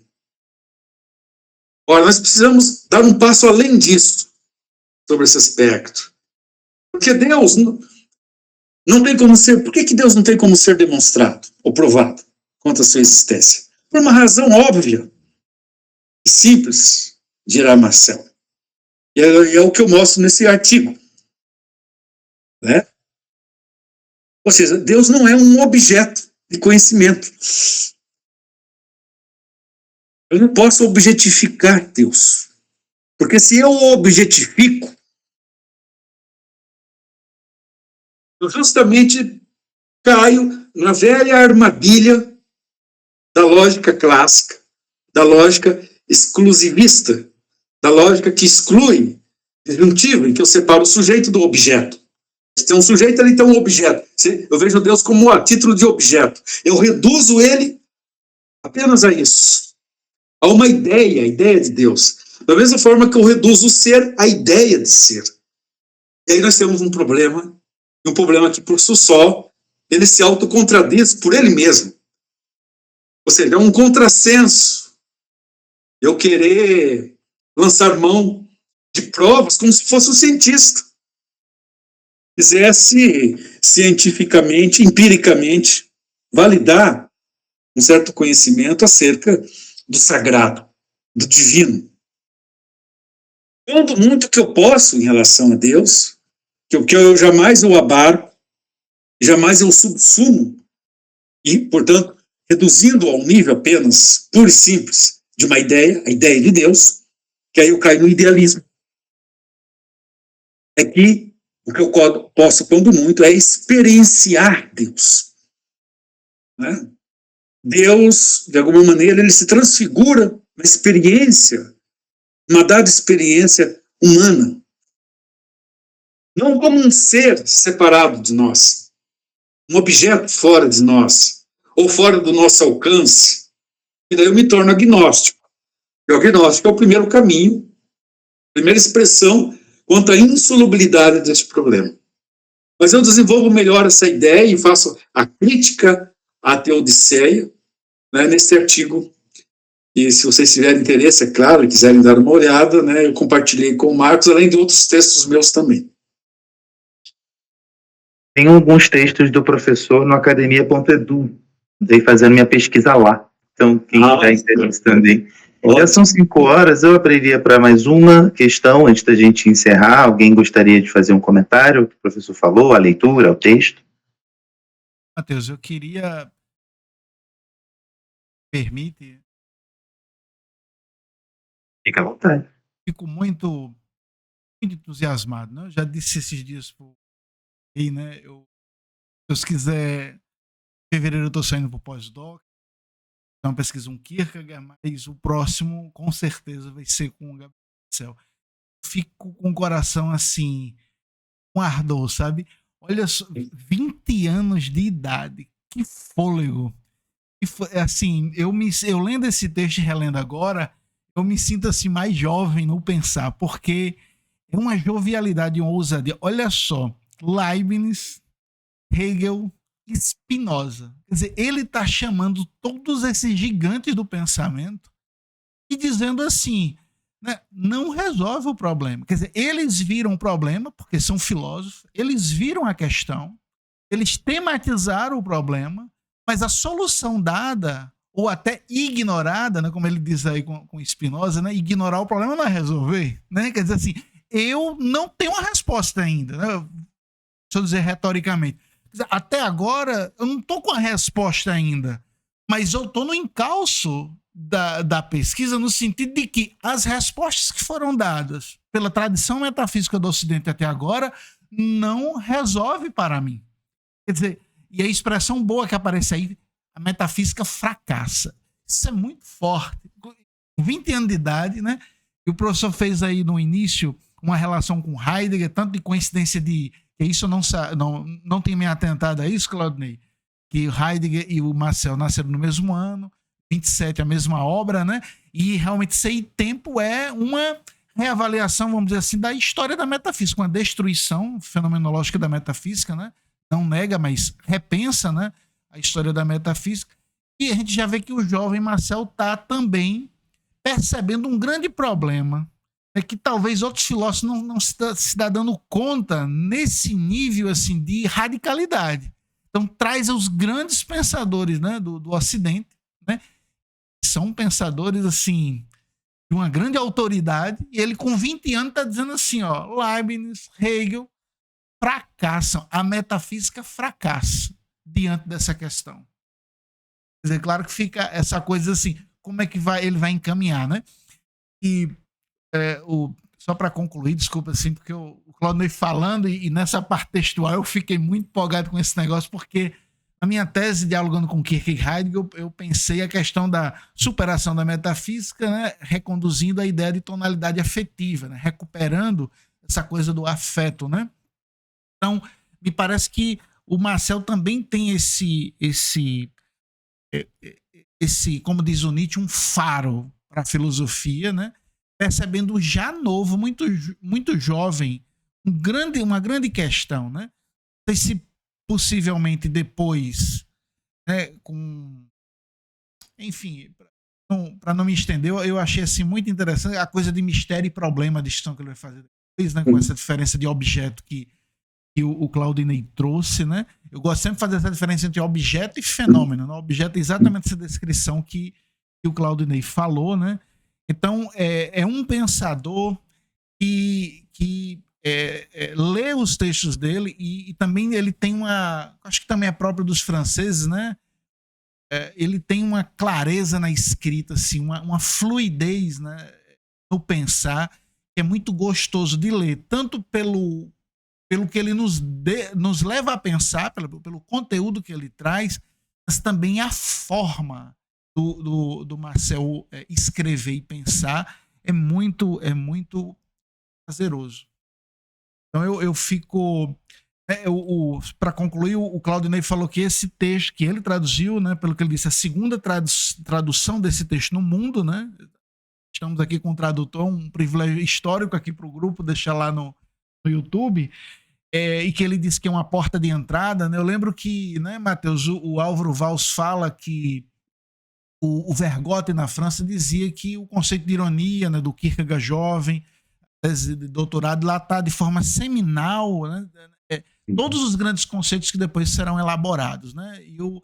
Ora, nós precisamos dar um passo além disso, sobre esse aspecto. Porque Deus não tem como ser... Por que Deus não tem como ser demonstrado ou provado quanto à sua existência? Por uma razão óbvia e simples, dirá Marcel. E é o que eu mostro nesse artigo. Né? Ou seja, Deus não é um objeto de conhecimento. Eu não posso objetificar Deus. Porque se eu o objetifico, eu justamente caio na velha armadilha da lógica clássica, da lógica exclusivista, da lógica que exclui, disjuntiva, em que eu separo o sujeito do objeto. Se tem um sujeito, ali tem um objeto. Eu vejo Deus como a título de objeto. Eu reduzo ele apenas a isso. A uma ideia, a ideia de Deus. Da mesma forma que eu reduzo o ser à ideia de ser. E aí nós temos um problema que por si só, ele se autocontraduz por ele mesmo. Ou seja, é um contrassenso eu querer lançar mão de provas como se fosse um cientista. Quisesse cientificamente, empiricamente, validar um certo conhecimento acerca do sagrado, do divino. Pondo muito que eu posso em relação a Deus, que eu jamais o abarco, jamais eu subsumo, e, portanto, reduzindo ao nível apenas puro e simples de uma ideia, a ideia de Deus, que aí eu caio no idealismo. É que o que eu posso, quando muito, é experienciar Deus. Né? Deus, de alguma maneira, ele se transfigura na experiência, uma dada experiência humana. Não como um ser separado de nós, um objeto fora de nós, ou fora do nosso alcance. E daí eu me torno agnóstico. E o agnóstico é o primeiro caminho, a primeira expressão quanto à insolubilidade deste problema. Mas eu desenvolvo melhor essa ideia e faço a crítica à Teodiceia, né, nesse artigo. E se vocês tiverem interesse, é claro, e quiserem dar uma olhada, né, eu compartilhei com o Marcos, além de outros textos meus também. Tem alguns textos do professor no Academia.edu. Andei fazendo minha pesquisa lá. Então, quem está interessado aí. Já são 5 horas, eu abriria para mais uma questão antes da gente encerrar. Alguém gostaria de fazer um comentário? O que o professor falou, a leitura, o texto? Matheus, eu queria... Permite? Fica à vontade. Fico muito entusiasmado, né? Eu já disse esses dias por aí, né? Se Deus quiser, em fevereiro eu estou saindo para o pós-doc. Então pesquisa um Kierkegaard, mas o próximo com certeza vai ser com o Gabriel Marcel. Fico com o coração assim, um ardor, sabe? Olha só, 20 anos de idade, que fôlego. Assim, eu lendo esse texto e relendo agora, eu me sinto assim mais jovem no pensar, porque é uma jovialidade e uma ousadia. Olha só, Leibniz, Hegel, Spinoza. Quer dizer, ele está chamando todos esses gigantes do pensamento e dizendo assim, né, não resolve o problema. Quer dizer, eles viram o problema, porque são filósofos, eles viram a questão, eles tematizaram o problema, mas a solução dada, ou até ignorada, né, como ele diz aí com Spinoza, né, ignorar o problema não é resolver. Né? Quer dizer assim, eu não tenho uma resposta ainda. Né? Deixa eu dizer retoricamente. Até agora, eu não estou com a resposta ainda, mas eu estou no encalço da pesquisa no sentido de que as respostas que foram dadas pela tradição metafísica do Ocidente até agora não resolve para mim. Quer dizer, e a expressão boa que aparece aí, a metafísica fracassa. Isso é muito forte. Com 20 anos de idade, né? E o professor fez aí no início uma relação com Heidegger, tanto de coincidência de... Isso não tem me atentado a isso, Claudinei, que Heidegger e o Marcel nasceram no mesmo ano, 27 a mesma obra, né? E realmente Sem Tempo é uma reavaliação, vamos dizer assim, da história da metafísica, uma destruição fenomenológica da metafísica, né? Não nega, mas repensa, né, a história da metafísica. E a gente já vê que o jovem Marcel está também percebendo um grande problema, é que talvez outros filósofos não se dá dando conta nesse nível assim de radicalidade. Então traz os grandes pensadores, né, do Ocidente, né, são pensadores assim de uma grande autoridade, e ele com 20 anos está dizendo assim, ó, Leibniz, Hegel fracassam, a metafísica fracassa diante dessa questão. Quer dizer, claro que fica essa coisa assim, como é que ele vai encaminhar, né? E só para concluir, desculpa assim, porque o Claudinei falando e nessa parte textual eu fiquei muito empolgado com esse negócio, porque na minha tese, dialogando com Kierkegaard, eu pensei a questão da superação da metafísica, né, reconduzindo a ideia de tonalidade afetiva, né, recuperando essa coisa do afeto, né? Então, me parece que o Marcel também tem esse, como diz o Nietzsche, um faro para a filosofia, né? Percebendo já novo, muito, muito jovem, uma grande questão, né? Não sei se possivelmente depois, né, enfim, para não me estender, eu achei assim muito interessante a coisa de mistério e problema, a distinção que ele vai fazer depois, né, com essa diferença de objeto que o Claudinei trouxe, né? Eu gosto sempre de fazer essa diferença entre objeto e fenômeno, né? O objeto é exatamente essa descrição que o Claudinei falou, né? Então, é um pensador que lê os textos dele e também ele tem acho que também é próprio dos franceses, né? Ele tem uma clareza na escrita, assim, uma fluidez, né, no pensar, que é muito gostoso de ler, tanto pelo que ele nos leva a pensar, pelo conteúdo que ele traz, mas também a forma do Marcel escrever e pensar é muito prazeroso. Então eu fico... para concluir, o Claudinei falou que esse texto que ele traduziu, né, pelo que ele disse, a segunda tradução desse texto no mundo, né? Estamos aqui com o tradutor, um privilégio histórico aqui para o grupo, deixar lá no YouTube, e que ele disse que é uma porta de entrada, né? Eu lembro que, né, Matheus, o Álvaro Valls fala que o Vergote na França dizia que o conceito de ironia, né, do Kierkegaard jovem, de doutorado, lá está de forma seminal, né? Todos os grandes conceitos que depois serão elaborados, né? E o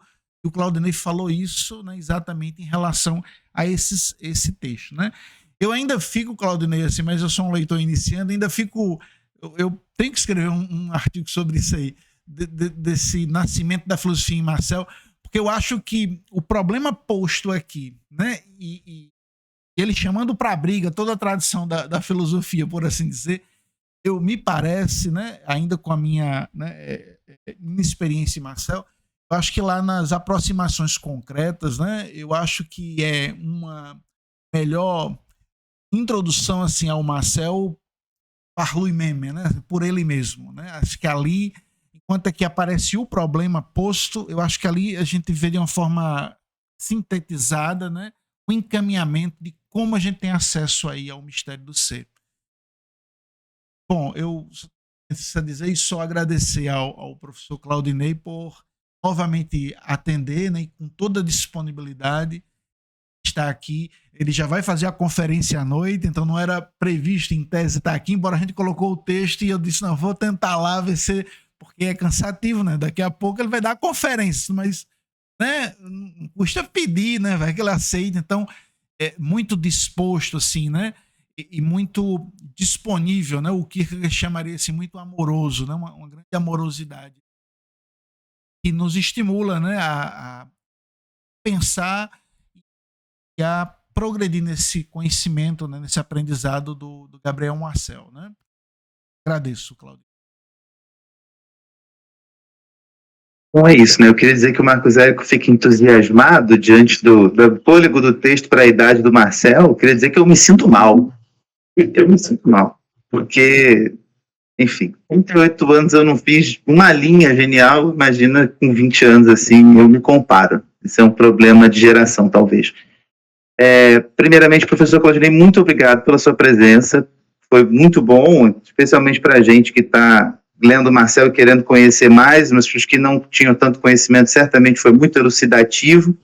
Claudinei falou isso, né, exatamente em relação a esse texto, né? Eu ainda fico, Claudinei, assim, mas eu sou um leitor iniciando, ainda fico... Eu tenho que escrever um artigo sobre isso aí, desse nascimento da filosofia em Marcel, porque eu acho que o problema posto aqui, né, e ele chamando para a briga toda a tradição da filosofia, por assim dizer, me parece, né, ainda com a minha, né, experiência em Marcel, eu acho que lá nas aproximações concretas, né, eu acho que é uma melhor introdução assim ao Marcel par lui-même, né, por ele mesmo, né? Acho que ali, enquanto é que aparece o problema posto, eu acho que ali a gente vê de uma forma sintetizada, né, o encaminhamento de como a gente tem acesso aí ao mistério do ser. Bom, eu preciso dizer e só agradecer ao professor Claudinei por novamente atender, né, com toda a disponibilidade, estar aqui. Ele já vai fazer a conferência à noite, então não era previsto em tese estar aqui, embora a gente colocou o texto e eu disse, não, vou tentar lá ver se... Porque é cansativo, né? Daqui a pouco ele vai dar a conferência, mas, né, não custa pedir, né? Vai que ele aceita. Então, é muito disposto, assim, né? E muito disponível, né? O que chamaria assim, muito amoroso, né? Uma grande amorosidade que nos estimula, né, a pensar e a progredir nesse conhecimento, né, nesse aprendizado do Gabriel Marcel, né? Agradeço, Cláudio. Então é isso, né? Eu queria dizer que o Marcos Érico fica entusiasmado diante do fôlego do texto para a idade do Marcel. Eu queria dizer que eu me sinto mal. Eu me sinto mal, porque, enfim, com 38 anos eu não fiz uma linha genial, imagina com 20 anos assim, eu me comparo. Isso é um problema de geração, talvez. Primeiramente, professor Claudinei, muito obrigado pela sua presença, foi muito bom, especialmente para a gente que está lendo o Marcel e querendo conhecer mais, mas os que não tinham tanto conhecimento, certamente foi muito elucidativo,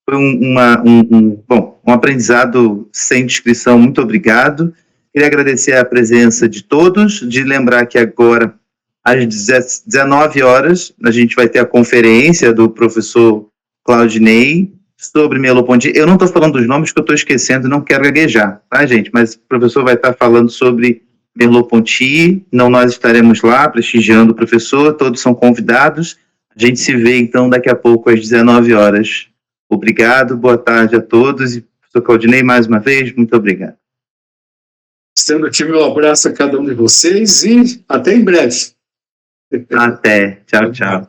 foi um aprendizado sem descrição, muito obrigado. Queria agradecer a presença de todos, de lembrar que agora, às 19 horas, a gente vai ter a conferência do professor Claudinei sobre Merleau-Ponty. Eu não estou falando dos nomes que eu estou esquecendo, não quero gaguejar, tá, gente? Mas o professor vai estar falando sobre Merleau-Ponty, nós estaremos lá prestigiando o professor, todos são convidados. A gente se vê, então, daqui a pouco, às 19 horas. Obrigado, boa tarde a todos. E, professor Claudinei, mais uma vez, muito obrigado. Estendo aqui meu abraço a cada um de vocês e até em breve. Até. Tchau, tchau.